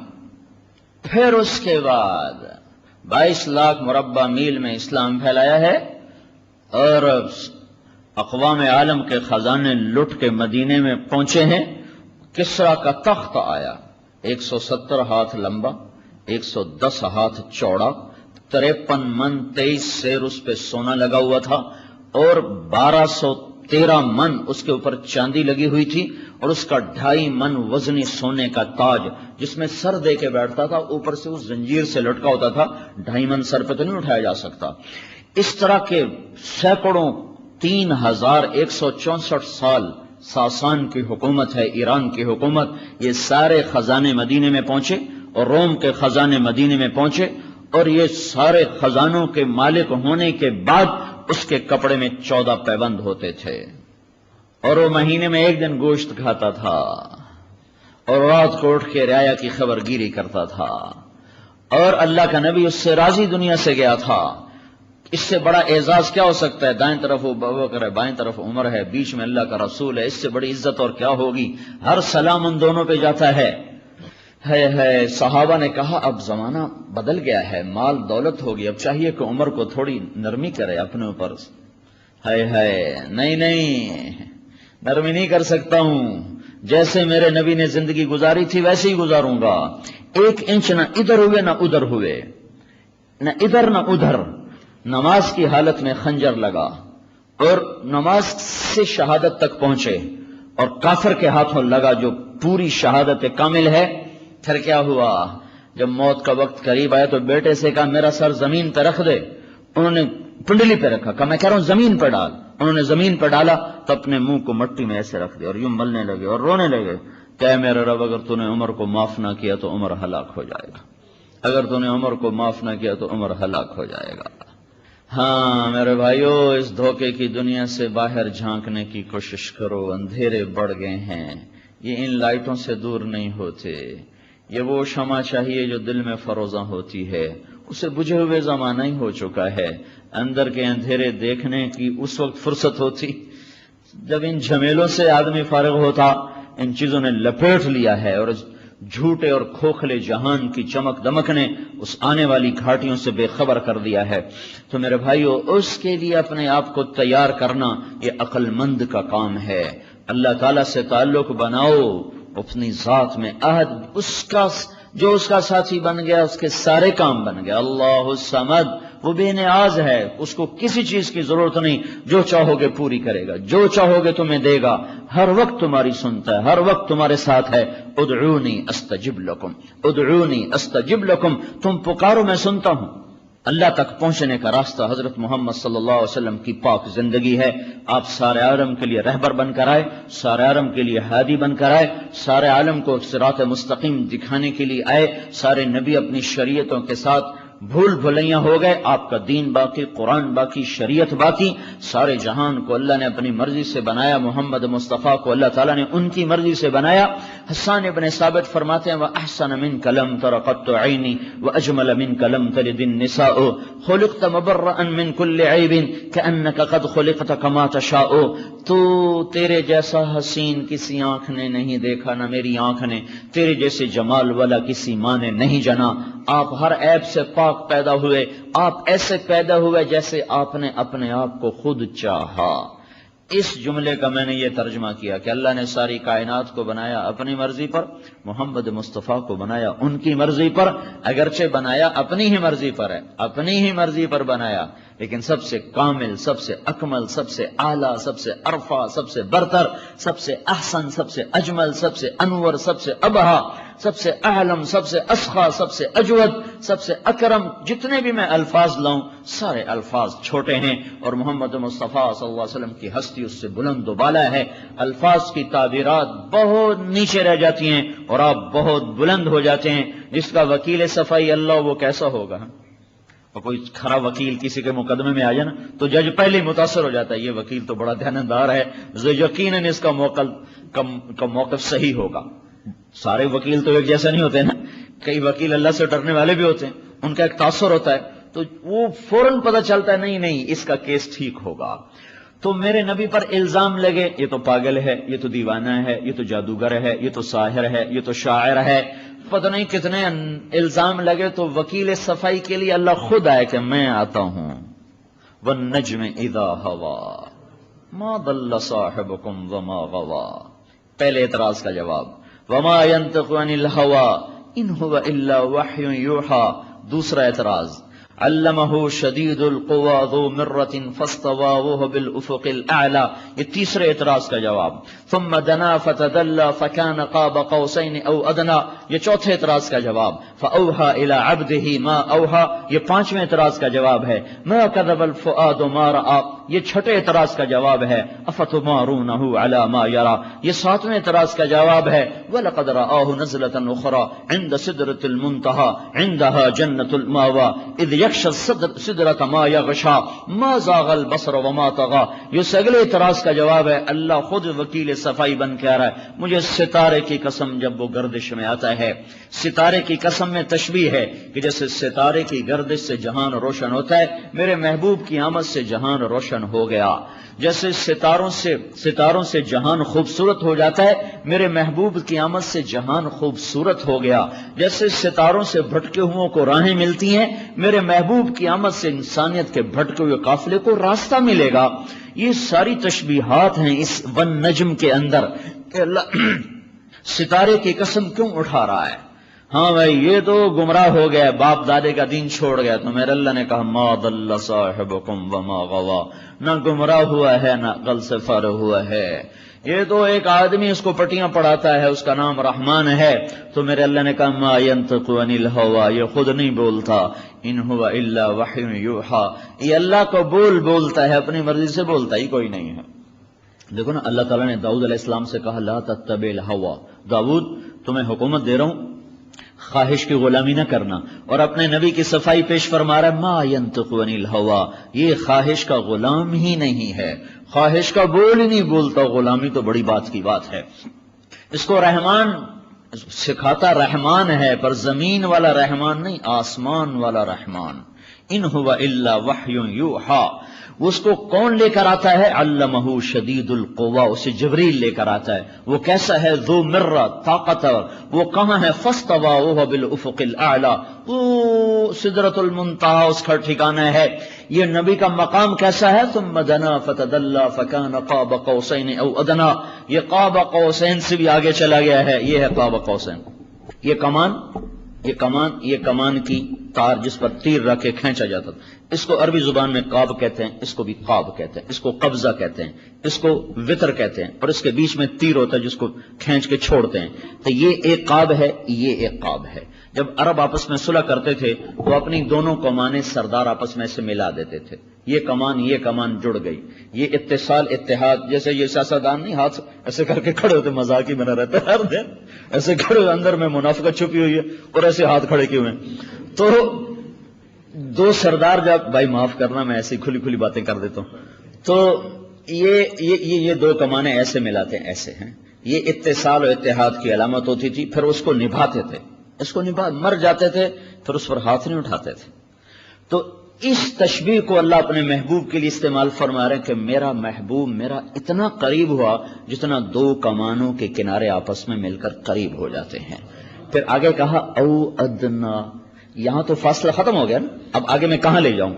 پھر اس کے بعد 22 لاکھ مربع میل میں اسلام پھیلایا ہے اور اقوام عالم کے خزانے لٹ کے مدینے میں پہنچے ہیں. کسرا کا تخت آیا، 170 ہاتھ لمبا، 110 ہاتھ چوڑا، 53 من 23 سیر اس پہ سونا لگا ہوا تھا اور 1213 من اس کے اوپر چاندی لگی ہوئی تھی اور اس کا 2.5 من وزنی سونے کا تاج جس میں سر دے کے بیٹھتا تھا، اوپر سے اس زنجیر سے لٹکا ہوتا تھا. 2.5 من سر پہ تو نہیں اٹھایا جا سکتا. اس طرح کے سینکڑوں 3164 سال ساسان کی حکومت ہے، ایران کی حکومت. یہ سارے خزانے مدینے میں پہنچے اور روم کے خزانے مدینے میں پہنچے اور یہ سارے خزانوں کے مالک ہونے کے بعد اس کے کپڑے میں 14 پیوند ہوتے تھے اور وہ مہینے میں ایک دن گوشت کھاتا تھا اور رات کو اٹھ کے رعایا کی خبر گیری کرتا تھا اور اللہ کا نبی اس سے راضی دنیا سے گیا تھا. اس سے بڑا اعزاز کیا ہو سکتا ہے؟ دائیں طرف ابو بکر ہے، بائیں طرف عمر ہے، بیچ میں اللہ کا رسول ہے. اس سے بڑی عزت اور کیا ہوگی؟ ہر سلام ان دونوں پہ جاتا ہے. صحابہ نے کہا اب زمانہ بدل گیا ہے، مال دولت ہوگی، اب چاہیے کہ عمر کو تھوڑی نرمی کرے اپنے اوپر. نہیں نرمی نہیں کر سکتا ہوں. جیسے میرے نبی نے زندگی گزاری تھی ویسے ہی گزاروں گا. 1 انچ نہ ادھر ہوئے نہ ادھر ہوئے، نہ ادھر نہ ادھر. نماز کی حالت میں خنجر لگا اور نماز سے شہادت تک پہنچے اور کافر کے ہاتھوں لگا جو پوری شہادت کامل ہے. پھر کیا ہوا؟ جب موت کا وقت قریب آیا تو بیٹے سے کہا میرا سر زمین پہ رکھ دے. انہوں نے پنڈلی پہ رکھا، کہا میں کہہ رہا ہوں زمین پہ ڈال. انہوں نے زمین پہ ڈالا تو اپنے منہ کو مٹی میں ایسے رکھ دیا اور یوں ملنے لگے اور رونے لگے کہ میرے رب اگر تو نے عمر کو معاف نہ کیا تو عمر ہلاک ہو جائے گا، اگر تو نے عمر کو معاف نہ کیا تو عمر ہلاک ہو جائے گا. ہاں میرے بھائیو، اس دھوکے کی دنیا سے باہر جھانکنے کی کوشش کرو. اندھیرے بڑھ گئے ہیں، یہ ان لائٹوں سے دور نہیں ہوتے. یہ وہ شمع چاہیے جو دل میں فروزاں ہوتی ہے، اسے بجھے ہوئے زمانہ ہی ہو چکا ہے. اندر کے اندھیرے دیکھنے کی اس وقت فرصت ہوتی جب ان جھمیلوں سے آدمی فارغ ہوتا. ان چیزوں نے لپیٹ لیا ہے اور جھوٹے اور کھوکھلے جہان کی چمک دمک نے اس آنے والی گھاٹیوں سے بے خبر کر دیا ہے. تو میرے بھائیو، اس کے لیے اپنے آپ کو تیار کرنا یہ عقل مند کا کام ہے. اللہ تعالیٰ سے تعلق بناؤ، اپنی ذات میں عہد، جو اس کا ساتھی بن گیا اس کے سارے کام بن گئے. اللہ الصمد، وہ بے نیاز ہے، اس کو کسی چیز کی ضرورت نہیں. جو چاہو گے پوری کرے گا، جو چاہو گے تمہیں دے گا، ہر وقت تمہاری سنتا ہے، ہر وقت تمہارے ساتھ ہے. ادعونی استجب لکم، ادعونی استجب لکم، تم پکارو میں سنتا ہوں. اللہ تک پہنچنے کا راستہ حضرت محمد صلی اللہ علیہ وسلم کی پاک زندگی ہے. آپ سارے عالم کے لیے رہبر بن کر آئے، سارے عالم کے لیے ہادی بن کر آئے، سارے عالم کو صراط مستقیم دکھانے کے لیے آئے. سارے نبی اپنی شریعتوں کے ساتھ بھول بھلیاں ہو گئے، آپ کا دین باقی، قرآن باقی، شریعت باقی، سارے جہان کو اللہ نے اپنی مرضی سے بنایا، محمد مصطفیٰ کو اللہ تعالیٰ نے ان کی مرضی سے بنایا۔ حسان ابن ثابت فرماتے ہیں وَأَحْسَنَ مِنْكَ لَمْ تَرَ قَطُّ عَيْنِي وَأَجْمَلَ مِنْكَ لَمْ تَلِدِ النِّسَاءُ خُلِقْتَ مُبَرَّأً مِنْ كُلِّ عَيْبٍ كَأَنَّكَ قَدْ خُلِقْتَ كَمَا تَشَاءُ۔ تو تیرے جیسا حسین کسی آنکھ نے نہیں دیکھا، نہ میری آنکھ نے، تیرے جیسے جمال والا کسی ماں نے نہیں جنا۔ آپ ہر عیب سے پاک پیدا ہوئے، آپ ایسے پیدا ہوئے جیسے آپ نے اپنے آپ کو خود چاہا۔ اس جملے کا میں نے یہ ترجمہ کیا کہ اللہ نے ساری کائنات کو بنایا اپنی مرضی پر، محمد مصطفیٰ کو بنایا ان کی مرضی پر، اگرچہ بنایا اپنی ہی مرضی پر ہے، اپنی ہی مرضی پر بنایا، لیکن سب سے کامل، سب سے اکمل، سب سے اعلیٰ، سب سے ارفع، سب سے برتر، سب سے احسن، سب سے اجمل، سب سے انور، سب سے ابہا، سب سے اعلم، سب سے اسخا، سب سے اجود، سب سے اکرم، جتنے بھی میں الفاظ لاؤں سارے الفاظ چھوٹے ہیں، اور محمد مصطفیٰ صلی اللہ علیہ وسلم کی ہستی اس سے بلند و بالا ہے۔ الفاظ کی تعبیرات بہت نیچے رہ جاتی ہیں اور آپ بہت بلند ہو جاتے ہیں۔ جس کا وکیل صفائی اللہ، وہ کیسا ہوگا؟ اور کوئی کھڑا وکیل کسی کے مقدمے میں آ جائے نا تو جج پہلے ہی متاثر ہو جاتا ہے، یہ وکیل تو بڑا دیانتدار ہے، یقیناً اس کا موقف صحیح ہوگا۔ سارے وکیل تو ایک جیسا نہیں ہوتے نا، کئی وکیل اللہ سے ڈرنے والے بھی ہوتے ہیں، ان کا ایک تاثر ہوتا ہے، تو وہ فوراً پتہ چلتا ہے نہیں اس کا کیس ٹھیک ہوگا۔ تو میرے نبی پر الزام لگے، یہ تو پاگل ہے، یہ تو دیوانہ ہے، یہ تو جادوگر ہے، یہ تو ساحر ہے، یہ تو شاعر ہے، پتہ نہیں کتنے الزام لگے، تو وکیل صفائی کے لیے اللہ خود آئے کہ میں آتا ہوں۔ وَالنَّجْمِ إِذَا هَوَىٰ مَا ضَلَّ صَاحِبُكُمْ وَمَا غَوَىٰ۔ پہلے اعتراض کا جواب، وَمَا يَنطِقُ عَنِ الْهَوَىٰ إِنْ هُوَ إِلَّا وَحْيٌ يُوحَىٰ۔ دوسرا اعتراض، علمہ شدید القویٰ ذو مرۃ فاستویٰ وهو بالافق الاعلیٰ۔ یہ تیسرے اعتراض کا جواب، ثم دنا فتدلی فکان قاب قوسین او ادنیٰ۔ یہ چوتھے اعتراض کا جواب، فاوحی الی عبدہ ما اوحی۔ یہ پانچویں اعتراض کا جواب ہے، ما کذب الفؤاد ما رأى۔ یہ چھٹے اعتراض کا جواب ہے، افتمارونہ علی ما یری۔ یہ ساتویں اعتراض کا جواب ہے، ولقد رآہ نزلۃ اخری عند سدرۃ المنتہی عندہا جنۃ المأوی اذ یغشی السدرۃ ما یغشی ما زاغ البصر وما طغی۔ یہ اگلے اعتراض کا جواب ہے، اللہ خود وکیل صفائی بن کے آ رہا ہے، مجھے ستارے کی قسم جب وہ گردش میں آتا ہے، ستارے کی قسم میں تشبیہ ہے کہ جیسے ستارے کی گردش سے جہان روشن ہوتا ہے، میرے محبوب کی آمد سے جہان روشن ہو گیا۔ جیسے ستاروں سے جہان خوبصورت ہو جاتا ہے، میرے محبوب کی آمد سے جہان خوبصورت ہو گیا۔ جیسے ستاروں سے بھٹکے ہوئوں کو راہیں ملتی ہیں، میرے محبوب کی آمد سے انسانیت کے بھٹکے ہوئے قافلے کو راستہ ملے گا۔ یہ ساری تشبیہات ہیں اس ون نجم کے اندر کہ اللہ ستارے کی قسم کیوں اٹھا رہا ہے۔ ہاں بھائی یہ تو گمراہ ہو گیا، باپ دادے کا دین چھوڑ گیا، تو میرے اللہ نے کہا ما ضل صاحبکم وما غویٰ، نہ گمراہ ہوا ہے نہ عقل سے فارغ ہوا ہے۔ یہ تو ایک آدمی اس کو پٹیاں پڑھاتا ہے، اس کا نام رحمان ہے، تو میرے اللہ نے کہا ما ینطق عن الہویٰ، یہ خود نہیں بولتا، ان هو الا وحی یوحیٰ، یہ اللہ کو بولتا ہے، اپنی مرضی سے بولتا ہی کوئی نہیں ہے۔ دیکھو نا، اللہ تعالیٰ نے داؤد علیہ السلام سے کہا لا تتبع الہویٰ، داؤد تمہیں حکومت دے رہا ہوں، خواہش کی غلامی نہ کرنا، اور اپنے نبی کی صفائی پیش فرما رہا ہے ما ینطق عن الہویٰ، یہ خواہش کا غلام ہی نہیں ہے، خواہش کا بول ہی نہیں بولتا، غلامی تو بڑی بات کی بات ہے۔ اس کو رحمان سکھاتا رحمان ہے، پر زمین والا رحمان نہیں، آسمان والا رحمان۔ ان هو الا وحی یوحیٰ، اس کو کون لے کر آتا ہے؟ علمہ شدید القویٰ، اسے جبریل لے کر آتا ہے۔ وہ کیسا ہے؟ ذو مرہ، طاقتور۔ وہ کہاں ہے؟ فاستویٰ وہو بالافق الاعلیٰ، وہ سدرۃ المنتہی اس کا ٹھکانہ ہے۔ یہ نبی کا مقام کیسا ہے؟ ثم دنا فتدلی فکان قاب قوسین او ادنیٰ، یہ قاب قوسین سے بھی آگے چلا گیا ہے، یہ ہے قاب قوسین۔ یہ کمان کی تار جس پر تیر رکھ کے کھینچا جاتا تھا، اس کو عربی زبان میں قاب کہتے ہیں، اس کو بھی قاب کہتے ہیں، اس کو قبضہ کہتے ہیں، اس کو وتر کہتے ہیں، اور اس کے بیچ میں تیر ہوتا ہے جس کو کھینچ کے چھوڑتے ہیں۔ تو یہ ایک قاب ہے، یہ ایک قاب ہے۔ جب عرب آپس میں صلح کرتے تھے تو اپنی دونوں کمانیں سردار آپس میں سے ملا دیتے تھے، یہ کمان جڑ گئی، یہ اتصال اتحاد، جیسے یہ سیاستدان نہیں ہاتھ ایسے کر کے کھڑے ہوتے، مذاق ہی بنا رہتا ہے ہر دن، ایسے کھڑے ہوئے، اندر میں منافقت چھپی ہوئی ہے اور ایسے ہاتھ کھڑے کیے ہوئے ہیں۔ تو دو سردار جب، بھائی معاف کرنا میں ایسی کھلی کھلی باتیں کر دیتا ہوں، تو یہ دو کمانے ایسے ملاتے ہیں، ایسے ہیں، یہ اتصال و اتحاد کی علامت ہوتی تھی، پھر اس کو نبھاتے تھے، اس کو مر جاتے تھے، پھر اس پر ہاتھ نہیں اٹھاتے تھے۔ تو اس تشبیہ کو اللہ اپنے محبوب کے لیے استعمال فرما رہے ہیں کہ میرا محبوب میرا اتنا قریب ہوا جتنا دو کمانوں کے کنارے آپس میں مل کر قریب ہو جاتے ہیں۔ پھر آگے کہا او ادنا، یہاں تو فاصلہ ختم ہو گیا نا، اب آگے میں کہاں لے جاؤں؟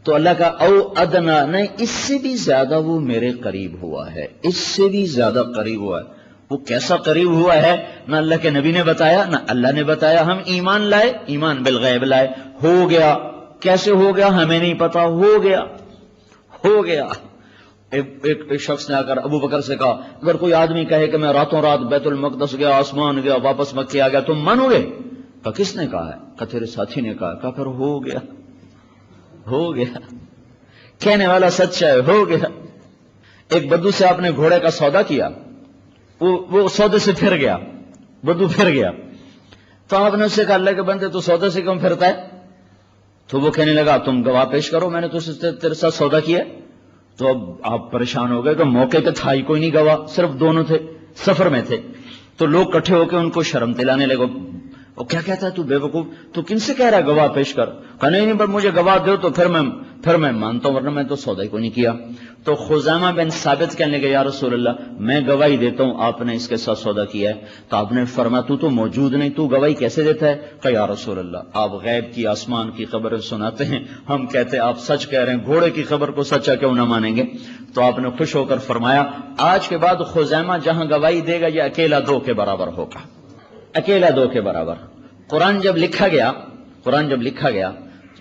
تو اللہ کا او ادنا، نہیں اس سے بھی زیادہ وہ میرے قریب ہوا ہے، اس سے بھی زیادہ قریب ہوا ہے۔ وہ کیسا قریب ہوا ہے نہ اللہ کے نبی نے بتایا نہ اللہ نے بتایا، ہم ایمان لائے، ایمان بالغیب لائے، ہو گیا۔ کیسے ہو گیا ہمیں نہیں پتا، ہو گیا ہو گیا۔ ایک شخص نے آ کر ابو بکر سے کہا اگر کوئی آدمی کہے کہ میں راتوں رات بیت المقدس گیا، آسمان گیا، واپس مکے آ گیا، تم مانو گے؟ کہا کس نے کہا ہے؟ کہا تیرے ساتھی نے کہا۔ کہا پھر ہو گیا ہو گیا، کہنے والا سچا ہے، ہو گیا۔ ایک بدو سے آپ نے گھوڑے کا سودا کیا، وہ سودے سے پھر گیا، بدو پھر گیا، تو آپ نے اس سے کہا اللہ کے بندے تو سودے سے کیوں پھرتا ہے؟ تو وہ کہنے لگا تم گواہ پیش کرو، میں نے تیرے ساتھ سودا کیا۔ تو اب آپ پریشان ہو گئے کہ موقع پہ تھا ہی کوئی نہیں گواہ، صرف دونوں تھے، سفر میں تھے۔ تو لوگ کٹھے ہو کے ان کو شرم دلانے لگے، وہ کیا کہتا ہے تو بے وقوف، تو کن سے کہہ رہا ہے گواہ پیش کر؟ کہا نہیں پر مجھے گواہ دو تو پھر میں مانتا ہوں، ورنہ میں تو سودا ہی کوئی نہیں کیا۔ تو خزیمہ بن ثابت کہنے لگے یا رسول اللہ میں گواہی دیتا ہوں آپ نے اس کے ساتھ سودا کیا ہے۔ تو آپ نے فرمایا تو موجود نہیں، تو گواہی کیسے دیتا ہے؟ کہا یا رسول اللہ آپ غیب کی آسمان کی خبریں سناتے ہیں، ہم کہتے ہیں آپ سچ کہہ رہے ہیں، گھوڑے کی خبر کو سچا کیوں نہ مانیں گے؟ تو آپ نے خوش ہو کر فرمایا آج کے بعد خزیمہ جہاں گواہی دے گا یہ اکیلا دو کے برابر ہوگا، اکیلا دو کے برابر۔ قرآن جب لکھا گیا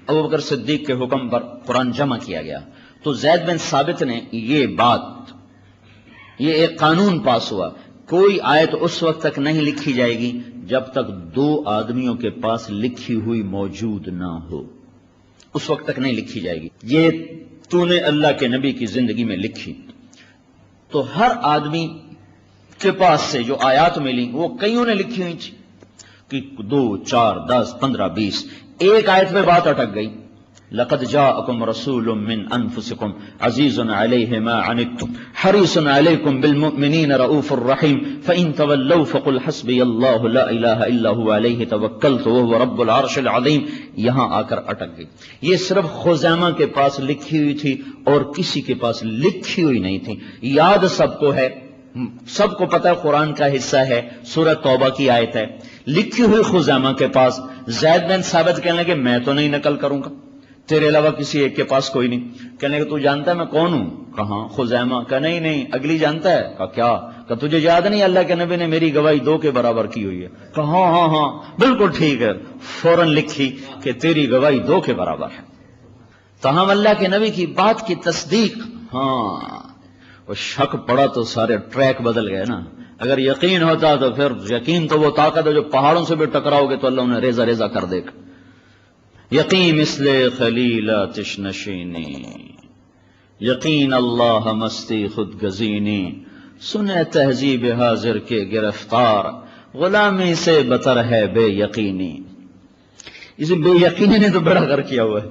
ابو بکر صدیق کے حکم پر قرآن جمع کیا گیا، تو زید بن ثابت نے یہ ایک قانون پاس ہوا، کوئی آیت اس وقت تک نہیں لکھی جائے گی جب تک دو آدمیوں کے پاس لکھی ہوئی موجود نہ ہو، اس وقت تک نہیں لکھی جائے گی۔ یہ تو نے اللہ کے نبی کی زندگی میں لکھی، تو ہر آدمی کے پاس سے جو آیات ملی وہ کئیوں نے لکھی ہوئی تھی کہ 2 4 10 15 20، ایک آیت میں بات اٹک گئی، لقد جاءکم رسول من انفسکم عزیز علیہ ما عنتم حریص علیکم بالمؤمنین رؤوف الرحیم فإن تولوا فقل حسبی اللہ لا الہ الا هو علیہ توکلت وهو رب العرش العظیم، یہاں آ کر اٹک گئی۔ یہ صرف خزیمہ کے پاس لکھی ہوئی تھی اور کسی کے پاس لکھی ہوئی نہیں تھی، یاد سب کو ہے، سب کو پتہ قرآن کا حصہ ہے، سورہ توبہ کی آیت ہے، لکھی ہوئی خزیمہ کے پاس۔ زید بن ثابت کہنے لگے میں تو نہیں نقل کروں گا، تیرے علاوہ کسی ایک کے پاس کوئی نہیں۔ کہنے لگے تو جانتا ہے میں کون ہوں؟ کہاں خزیمہ؟ کہا نہیں اگلی جانتا ہے۔ کہا کیا؟ کہا تجھے یاد نہیں اللہ کے نبی نے میری گواہی 2 کے برابر کی ہوئی ہے؟ کہا ہاں بالکل ٹھیک ہے، فوراً لکھی کہ تیری گواہی 2 کے برابر ہے۔ تو ہم اللہ کے نبی کی بات کی تصدیق، وہ شک پڑا تو سارے ٹریک بدل گئے نا۔ اگر یقین ہوتا تو پھر یقین تو وہ طاقت ہے جو پہاڑوں سے بھی ٹکراؤ گے تو اللہ انہیں ریزہ ریزہ کر دے گا۔ یقین مثل خلیل آتش نشینی، یقین اللہ مستی خود گزینی، سنے تہذیب حاضر کے گرفتار، غلامی سے بتر ہے بے یقینی۔ اسے بے یقینی نے تو بڑا کر کیا ہوا ہے۔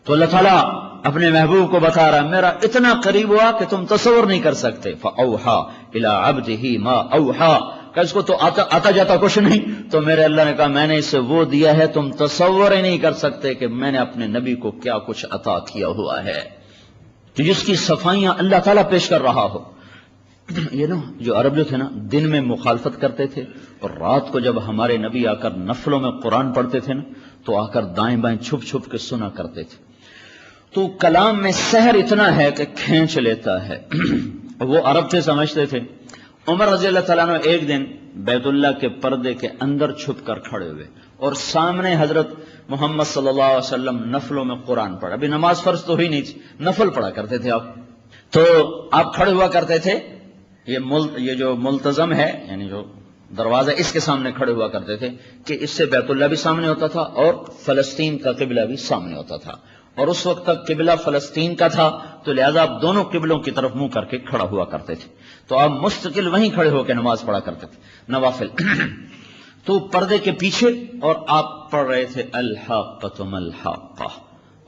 تو اللہ تعالیٰ اپنے محبوب کو بتا رہا میرا اتنا قریب ہوا کہ تم تصور نہیں کر سکتے۔ فَأَوْحَا إِلَىٰ عَبْدِهِ مَا أَوْحَا، کہ اس کو تو آتا جاتا کچھ نہیں، تو میرے اللہ نے کہا میں نے اسے وہ دیا ہے تم تصور ہی نہیں کر سکتے کہ میں نے اپنے نبی کو کیا کچھ عطا کیا ہوا ہے، جس کی صفائیاں اللہ تعالیٰ پیش کر رہا ہو۔ یہ نا جو عرب جو تھے نا دن میں مخالفت کرتے تھے اور رات کو جب ہمارے نبی آ کر نفلوں میں قرآن پڑھتے تھے نا تو آ کر دائیں بائیں چھپ چھپ کے سنا کرتے تھے۔ تو کلام میں سحر اتنا ہے کہ کھینچ لیتا ہے۔ وہ عرب تھے، سمجھتے تھے۔ عمر رضی اللہ تعالیٰ عنہ ایک دن بیت اللہ کے پردے کے اندر چھپ کر کھڑے ہوئے اور سامنے حضرت محمد صلی اللہ علیہ وسلم نفلوں میں قرآن پڑھا، ابھی نماز فرض تو ہوئی نہیں تھی، نفل پڑھا کرتے تھے آپ۔ تو آپ کھڑے ہوا کرتے تھے، یہ جو ملتزم ہے یعنی جو دروازہ اس کے سامنے کھڑے ہوا کرتے تھے کہ اس سے بیت اللہ بھی سامنے ہوتا تھا اور فلسطین کا قبلہ بھی سامنے ہوتا تھا، اور اس وقت تک قبلہ فلسطین کا تھا تو لہذا آپ دونوں قبلوں کی طرف منہ کر کے کھڑا ہوا کرتے تھے، تو آپ مستقل وہیں کھڑے ہو کے نماز پڑھا کرتے تھے نوافل۔ تو پردے کے پیچھے اور آپ پڑھ رہے تھے الحاقۃ ما الحاقہ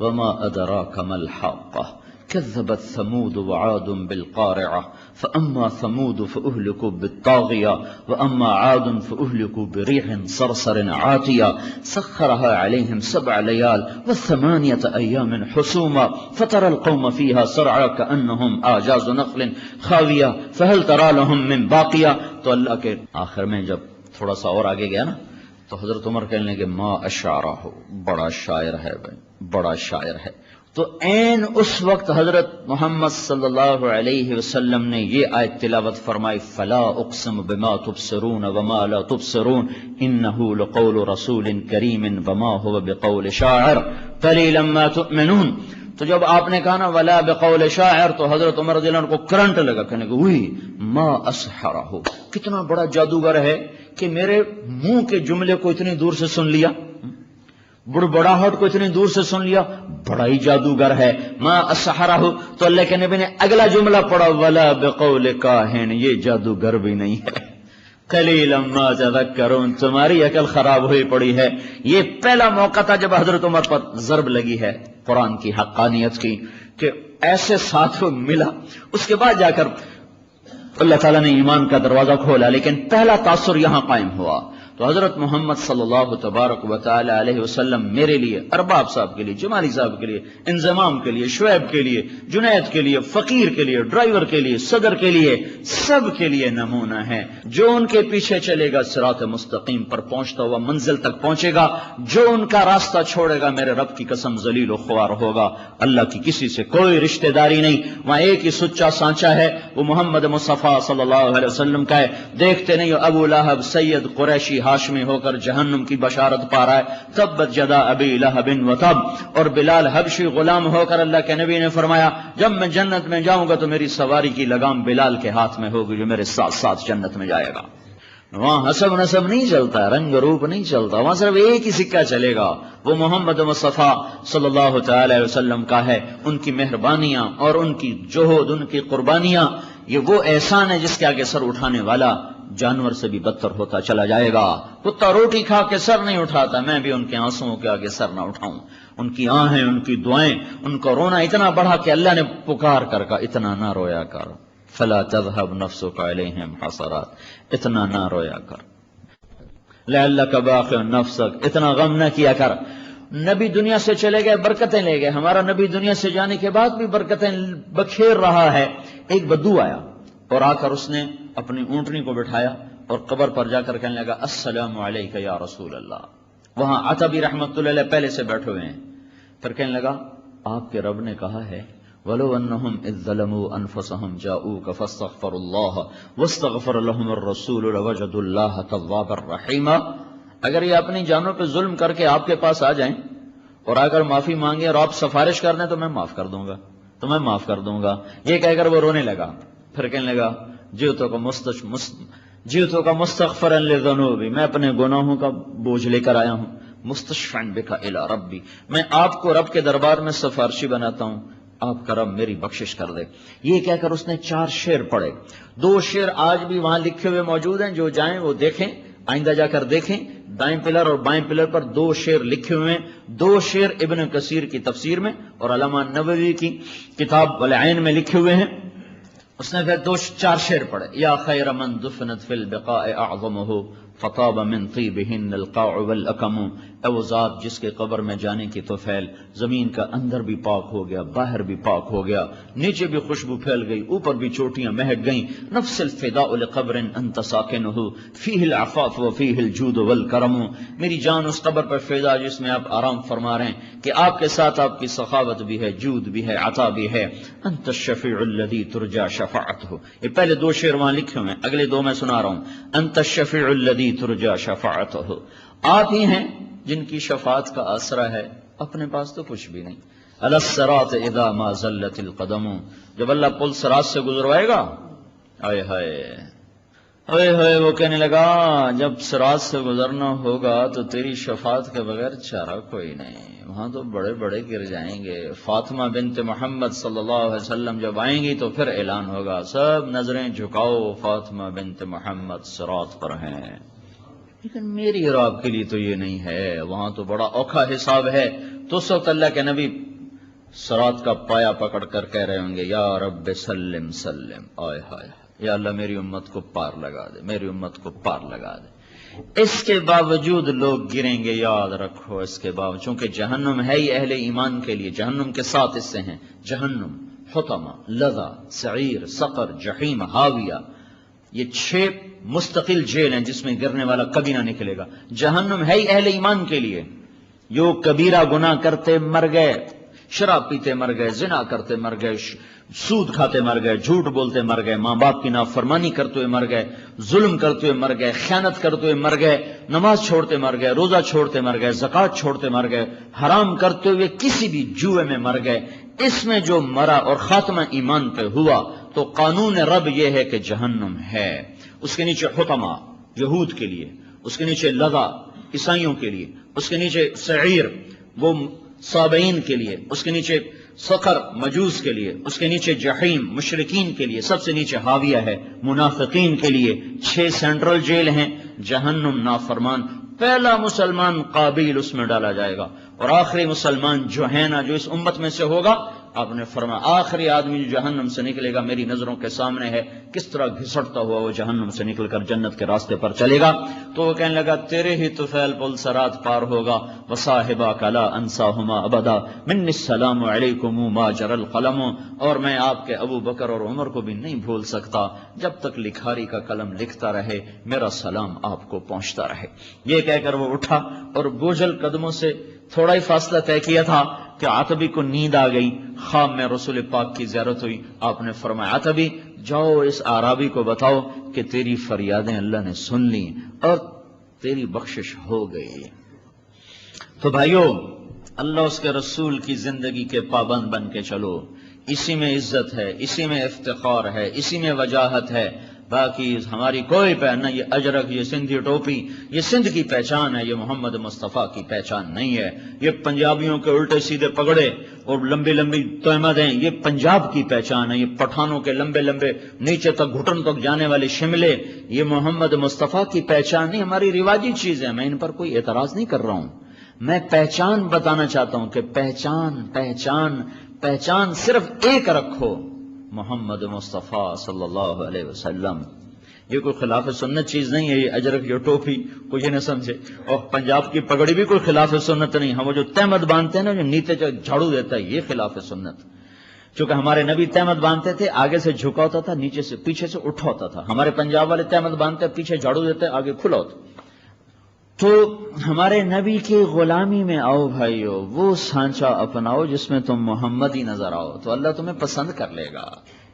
وما ادراک ما الحاقہ كذبت ثمود وعاد بالقارعة فأما ثمود فأهلكوا بالطاغية وأما عاد فأهلكوا بريح صرصر عاتية سخرها عليهم 7 ليال و8 أيام حسوما فترى القوم فيها صرعى كأنهم أعجاز نخل خاوية فهل ترى لهم من باقية. تو اللہ کے آخر میں جب تھوڑا سا اور آگے گیا نا تو حضرت عمر کہنے لگے ما اشعرہ، بڑا شاعر ہے بھائی، بڑا شاعر ہے. تو عین اس وقت حضرت محمد صلی اللہ علیہ وسلم نے یہ آیت تلاوت فرمائی فلا اقسم بما تبصرون وما لا تبصرون انه لقول رسول کریم وما هو بقول شاعر قلیلا ما تؤمنون. تو جب آپ نے کہا نا ولا بقول شاعر تو حضرت عمر رضی اللہ عنہ کو کرنٹ لگا، کہنے کہ وہی ما اسحرہ، کتنا بڑا جادوگر ہے کہ میرے منہ کے جملے کو اتنی دور سے سن لیا، بڑبڑاہٹ کو اتنی دور سے سن لیا، بڑا ہی جادوگر ہے. ما اسحرہ. تو اللہ کے نبی نے اگلا جملہ پڑھا ولا بقول کاہن، یہ جادوگر بھی نہیں ہے. قلیلا ما تذکرون، تمہاری عقل خراب ہوئی پڑی ہے. یہ پہلا موقع تھا جب حضرت عمر پر ضرب لگی ہے قرآن کی حقانیت کی کہ ایسے ساتھ ملا. اس کے بعد جا کر اللہ تعالیٰ نے ایمان کا دروازہ کھولا، لیکن پہلا تاثر یہاں قائم ہوا. تو حضرت محمد صلی اللہ تبارک و تعالی علیہ وسلم میرے لیے، ارباب صاحب کے لیے، جمالی صاحب کے لیے، انضمام کے لیے، شعیب کے لیے، جنید کے لیے، فقیر کے لیے، ڈرائیور کے لیے، صدر کے لیے، سب کے لیے نمونہ ہے. جو ان کے پیچھے چلے گا صراط مستقیم پر پہنچتا ہوا منزل تک پہنچے گا، جو ان کا راستہ چھوڑے گا میرے رب کی قسم ذلیل و خوار ہوگا. اللہ کی کسی سے کوئی رشتہ داری نہیں، وہاں ایک ہی سچا سانچا ہے، وہ محمد مصطفیٰ صلی اللہ علیہ وسلم کا ہے. دیکھتے نہیں ابو لہب سید قریشی ہاشمی ہو کر جہنم کی بشارت پا رہا ہے، تبت یدا ابی لہب وتب. اور بلال حبشی غلام ہو کر اللہ کے نبی نے فرمایا جب میں جنت میں جاؤں گا تو میری سواری کی لگام بلال کے ہاتھ میں ہوگی جو میرے ساتھ ساتھ جنت میں جائے گا. وہاں حسب نسب نہیں چلتا، رنگ روپ نہیں چلتا، وہاں صرف ایک ہی سکہ چلے گا، وہ محمد مصطفیٰ صلی اللہ تعالی علیہ وسلم کا ہے. ان کی مہربانیاں اور ان کی جوہد، ان کی قربانیاں، یہ وہ احسان ہے جس کے آگے سر اٹھانے والا جانور سے بھی بدتر ہوتا چلا جائے گا. کتا روٹی کھا کے سر نہیں اٹھاتا، میں بھی ان کے آنسوؤں کے آگے سر نہ اٹھاؤں. ان کی آہیں، ان کی دعائیں، ان کا رونا اتنا بڑھا کہ اللہ نے پکار کر کہا اتنا نہ رویا کر، فلا تذهب نفسك عليهم حسرات، اتنا نہ رویا کر، لعلك باخع نفسك، اتنا غم نہ کیا کر. نبی دنیا سے چلے گئے، برکتیں لے گئے. ہمارا نبی دنیا سے جانے کے بعد بھی برکتیں بکھیر رہا ہے. ایک بدو آیا اور آ کر اس نے اپنی اونٹنی کو بٹھایا اور قبر پر جا کر کہنے لگا السلام علیک یا رسول اللہ. وہاں عتبی رحمت اللہ علیہ پہلے سے بیٹھے ہوئے ہیں. پھر کہنے لگا آپ کے رب نے کہا ہے وَلَوْ أَنَّهُمْ إِذْ ظَلَمُوا أَنفُسَهُمْ جَاءُوكَ فَاسْتَغْفَرُوا اللَّهَ وَاسْتَغْفَرَ لَهُمُ الرَّسُولُ لَوَجَدُوا اللَّهَ تَوَّابًا رَحِيمًا. اگر یہ اپنی جانوں پہ ظلم کر کے آپ کے پاس آ جائیں اور اگر معافی مانگے اور آپ سفارش کر دیں تو میں معاف کر دوں گا، تو میں معاف کر دوں گا. یہ کہہ کر وہ رونے لگا. پھر کہنے لگا جیتو کا مستغفرا لذنوبی، میں اپنے گناہوں کا بوجھ لے کر آیا ہوں. مستشفعا بک الی ربی، میں آپ کو رب کے دربار میں سفارشی بناتا ہوں، آپ کا رب میری بخشش کر دے. یہ کہہ کر اس نے 4 شعر پڑھے. 2 شعر آج بھی وہاں لکھے ہوئے موجود ہیں، جو جائیں وہ دیکھیں، آئندہ جا کر دیکھیں. دائیں پلر اور بائیں پلر پر 2 شعر لکھے ہوئے ہیں. 2 شعر ابن کثیر کی تفسیر میں اور علامہ نووی کی کتاب العین میں لکھے ہوئے ہیں. اس نے پھر 4 شعر پڑھے. یا خیر من دفنت فی البقاء اعظمہ فطاب من طیبہن القاع والاکم. اے وہ ذات جس کے قبر میں جانے کی طفیل زمین کا اندر بھی پاک ہو گیا، باہر بھی پاک ہو گیا، نیچے بھی خوشبو پھیل گئی، اوپر بھی چوٹیاں مہک گئیں. نفس الفداء لقبر انت ساکنہ فیہ العفاف وفیہ الجود والکرم. میری جان اس قبر پر فدا جس میں آپ آرام فرما رہے ہیں کہ آپ کے ساتھ آپ کی سخاوت بھی ہے، جود بھی ہے، عطا بھی ہے. انت الشفیع الذی ترجى شفاعتہ. یہ پہلے 2 شعر وہاں لکھے ہوئے ہیں، اگلے 2 میں سنا رہا ہوں. انت الشفیع الذی ترجى شفاعتہ، آپ ہی ہیں جن کی شفاعت کا آسرا ہے، اپنے پاس تو کچھ بھی نہیں. علی الصراط اذا ما زلت القدم، جب اللہ پل صراط سے گزروائے گا، آئے ہائے اوئے ہوئے، وہ کہنے لگا جب صراط سے گزرنا ہوگا تو تیری شفاعت کے بغیر چارہ کوئی نہیں. وہاں تو بڑے بڑے گر جائیں گے. فاطمہ بنت محمد صلی اللہ علیہ وسلم جب آئیں گی تو پھر اعلان ہوگا سب نظریں جھکاؤ، فاطمہ بنت محمد صراط پر ہیں. لیکن میری اور آپ کے لیے تو یہ نہیں ہے، وہاں تو بڑا اوکھا حساب ہے۔ تو اس وقت اللہ کے نبی صراط کا پایا پکڑ کر کہہ رہے ہوں گے یا رب سلم سلم، آئے ہائے یا اللہ میری امت کو پار لگا دے، میری امت کو پار لگا دے۔ اس کے باوجود لوگ گریں گے، یاد رکھو اس کے باوجود، چونکہ جہنم ہے ہی اہل ایمان کے لیے، جہنم کے 7 حصے ہیں، جہنم، حطمہ، لظہ، سعیر، سقر، جحیم، ہاویہ، یہ 6 مستقل جیل ہیں جس میں گرنے والا کبھی نہ نکلے گا۔ جہنم ہے ہی اہل ایمان کے لیے، جو کبیرہ گناہ کرتے مر گئے، شراب پیتے مر گئے، زنا کرتے مر گئے، سود کھاتے مر گئے، جھوٹ بولتے مر گئے، ماں باپ کی نافرمانی کرتے ہوئے مر گئے، ظلم کرتے ہوئے مر گئے، خیانت کرتے ہوئے مر گئے، نماز چھوڑتے مر گئے، روزہ چھوڑتے مر گئے، زکوٰۃ چھوڑتے مر گئے، حرام کرتے ہوئے کسی بھی جوئے میں مر گئے، اس میں جو مرا اور خاتمہ ایمان پہ ہوا تو قانون رب یہ ہے کہ جہنم ہے۔ اس کے نیچے حطمہ یہود کے لیے، اس کے نیچے لظہ عیسائیوں کے لیے، اس کے نیچے سعیر وہ صابئین کے لیے، اس کے نیچے سقر مجوس کے لیے، اس کے نیچے جحیم مشرکین کے لیے، سب سے نیچے ہاویہ ہے منافقین کے لیے۔ 6 سینٹرل جیل ہیں، جہنم نافرمان۔ پہلا مسلمان قابیل اس میں ڈالا جائے گا، اور آخری مسلمان جوہینہ جو اس امت میں سے ہوگا، آپ نے فرمایا آخری آدمی جو جہنم سے نکلے گا میری نظروں کے سامنے ہے، کس طرح گھسٹتا ہوا وہ جہنم سے نکل کر جنت کے راستے پر چلے گا۔ تو وہ کہنے لگا تیرے ہی طفیل پل صراط پار ہوگا، وصاحباک لا انساہما ابدا منی السلام علیکم ما جرى القلم، اور میں آپ کے ابو بکر اور عمر کو بھی نہیں بھول سکتا، جب تک لکھاری کا قلم لکھتا رہے میرا سلام آپ کو پہنچتا رہے۔ یہ کہہ کر وہ اٹھا اور بوجھل قدموں سے تھوڑا ہی فاصلہ طے کیا تھا کہ عتبی کو نیند آ گئی، خواب میں رسول پاک کی زیارت ہوئی، آپ نے فرمایا عتبی جاؤ اس اعرابی کو بتاؤ کہ تیری فریادیں اللہ نے سن لی اور تیری بخشش ہو گئی۔ تو بھائیو، اللہ اس کے رسول کی زندگی کے پابند بن کے چلو، اسی میں عزت ہے، اسی میں افتخار ہے، اسی میں وجاہت ہے۔ باقی ہماری کوئی پہچان نہ، یہ اجرک، یہ سندھی ٹوپی، یہ سندھ کی پہچان ہے، یہ محمد مصطفیٰ کی پہچان نہیں ہے۔ یہ پنجابیوں کے الٹے سیدھے پگڑے اور لمبی لمبی تہمتیں یہ پنجاب کی پہچان ہے۔ یہ پٹھانوں کے لمبے لمبے نیچے تک گھٹن تک جانے والے شملے یہ محمد مصطفیٰ کی پہچان نہیں، ہماری رواجی چیز ہے۔ میں ان پر کوئی اعتراض نہیں کر رہا ہوں، میں پہچان بتانا چاہتا ہوں کہ پہچان صرف ایک رکھو، محمد مصطفیٰ صلی اللہ علیہ وسلم۔ یہ کوئی خلاف سنت چیز نہیں ہے، یہ اجرک یہ ٹوپی کوئی یہ نہ سمجھے، اور پنجاب کی پگڑی بھی کوئی خلاف سنت نہیں۔ ہم وہ جو تہمت باندھتے ہیں نا، جو نیچے جھاڑو دیتا ہے، یہ خلاف سنت۔ چونکہ ہمارے نبی تہمت باندھتے تھے، آگے سے جھکا ہوتا تھا، نیچے سے پیچھے سے اٹھا ہوتا تھا۔ ہمارے پنجاب والے تہمت باندھتے ہیں، پیچھے جھاڑو دیتے ہیں، آگے کھلا ہوتا۔ تو ہمارے نبی کی غلامی میں آؤ بھائیو، وہ سانچہ اپناؤ جس میں تم محمدی نظر آؤ، تو اللہ تمہیں پسند کر لے گا۔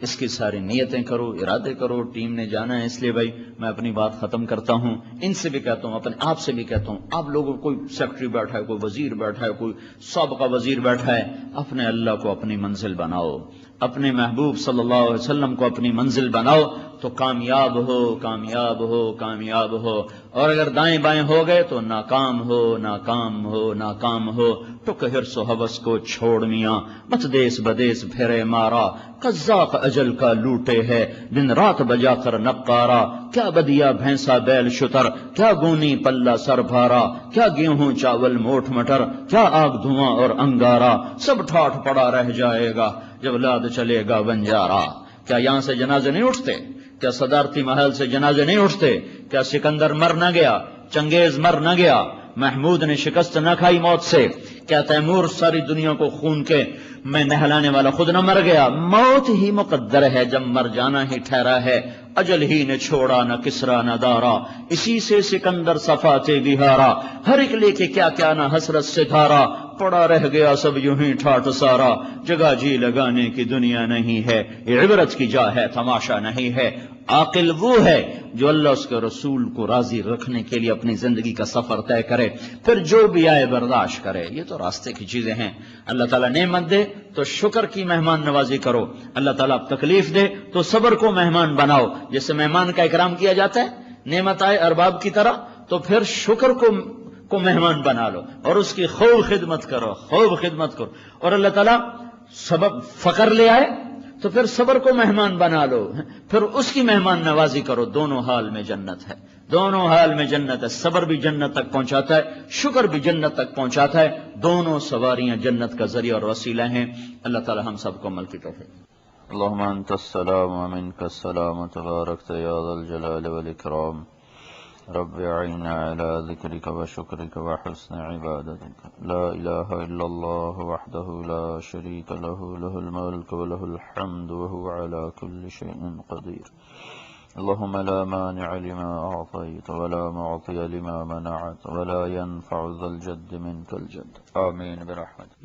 اس کی ساری نیتیں کرو، ارادے کرو۔ ٹیم نے جانا ہے، اس لیے بھائی میں اپنی بات ختم کرتا ہوں۔ ان سے بھی کہتا ہوں، اپنے آپ سے بھی کہتا ہوں، آپ لوگوں کوئی سیکرٹری بیٹھا ہے، کوئی وزیر بیٹھا ہے، کوئی سابقہ وزیر بیٹھا ہے، اپنے اللہ کو اپنی منزل بناؤ، اپنے محبوب صلی اللہ علیہ وسلم کو اپنی منزل بناؤ، تو کامیاب ہو، کامیاب ہو، کامیاب ہو۔ اور اگر دائیں بائیں ہو گئے تو ناکام ہو، ناکام ہو، ناکام ہو۔ ٹک حرص و حوث کو چھوڑ میاں، مت دیس بدیس پھرے مارا، قزاق اجل کا لوٹے ہے، دن رات بجا کر نقارا۔ کیا بدیا بھینسا بیل شتر، کیا گونی پلہ سر بھارا، کیا گیہوں چاول موٹ مٹر، کیا آگ دھواں اور انگارا، سب ٹھاٹ پڑا رہ جائے گا جب لاد چلے گا بنجارا۔ کیا یہاں سے جنازے نہیں اٹھتے؟ کیا صدارتی محل سے جنازے نہیں اٹھتے؟ کیا سکندر مر نہ گیا؟ چنگیز مر نہ گیا؟ محمود نے شکست نہ کھائی موت سے؟ کیا تیمور ساری دنیا کو خون کے میں نہلانے والا خود نہ مر گیا؟ موت ہی مقدر ہے، جب مر جانا ہی ٹھہرا ہے، اجل ہی نے چھوڑا نہ کسرا نہ دارا، اسی سے سکندر صفاتے بہارا، ہر ایک لے کے کیا کیا نہ حسرت سے دھارا، پڑا رہ گیا سب یوں ہی ٹھاٹ سارا، جگہ جی لگانے کی دنیا نہیں ہے، یہ عبرت کی جا ہے تماشا نہیں ہے۔ عاقل وہ ہے جو اللہ اس کے رسول کو راضی رکھنے کے لیے اپنی زندگی کا سفر طے کرے، پھر جو بھی آئے برداشت کرے۔ یہ تو راستے کی چیزیں ہیں۔ اللہ تعالیٰ نعمت دے تو شکر کی مہمان نوازی کرو، اللہ تعالیٰ تکلیف دے تو صبر کو مہمان بناؤ۔ جیسے مہمان کا اکرام کیا جاتا ہے، نعمت آئے ارباب کی طرح، تو پھر شکر کو مہمان بنا لو اور اس کی خوب خدمت کرو، خوب خدمت کرو۔ اور اللہ تعالیٰ سبب فقر لے آئے تو پھر صبر کو مہمان بنا لو، پھر اس کی مہمان نوازی کرو۔ دونوں حال میں جنت ہے، دونوں حال میں جنت ہے. صبر بھی جنت تک پہنچاتا ہے، شکر بھی جنت تک پہنچاتا ہے. دونوں سواریاں جنت کا ذریعہ اور وسیلہ ہیں. اللہ تعالی ہم سب کو عمل کی توفیق. اللهم أنت السلام ومنك السلام تباركت يا ذا الجلال والإكرام. رب أعنا على ذكرك وشكرك وحسن عبادتك. لا إله إلا الله وحده لا شريك له، له الملك وله الحمد وهو على كل شيء قدير. اللهم لا مانع لما أعطيت ولا معطي لما منعت ولا ينفع ذا الجد منك الجد. آمين برحمتك.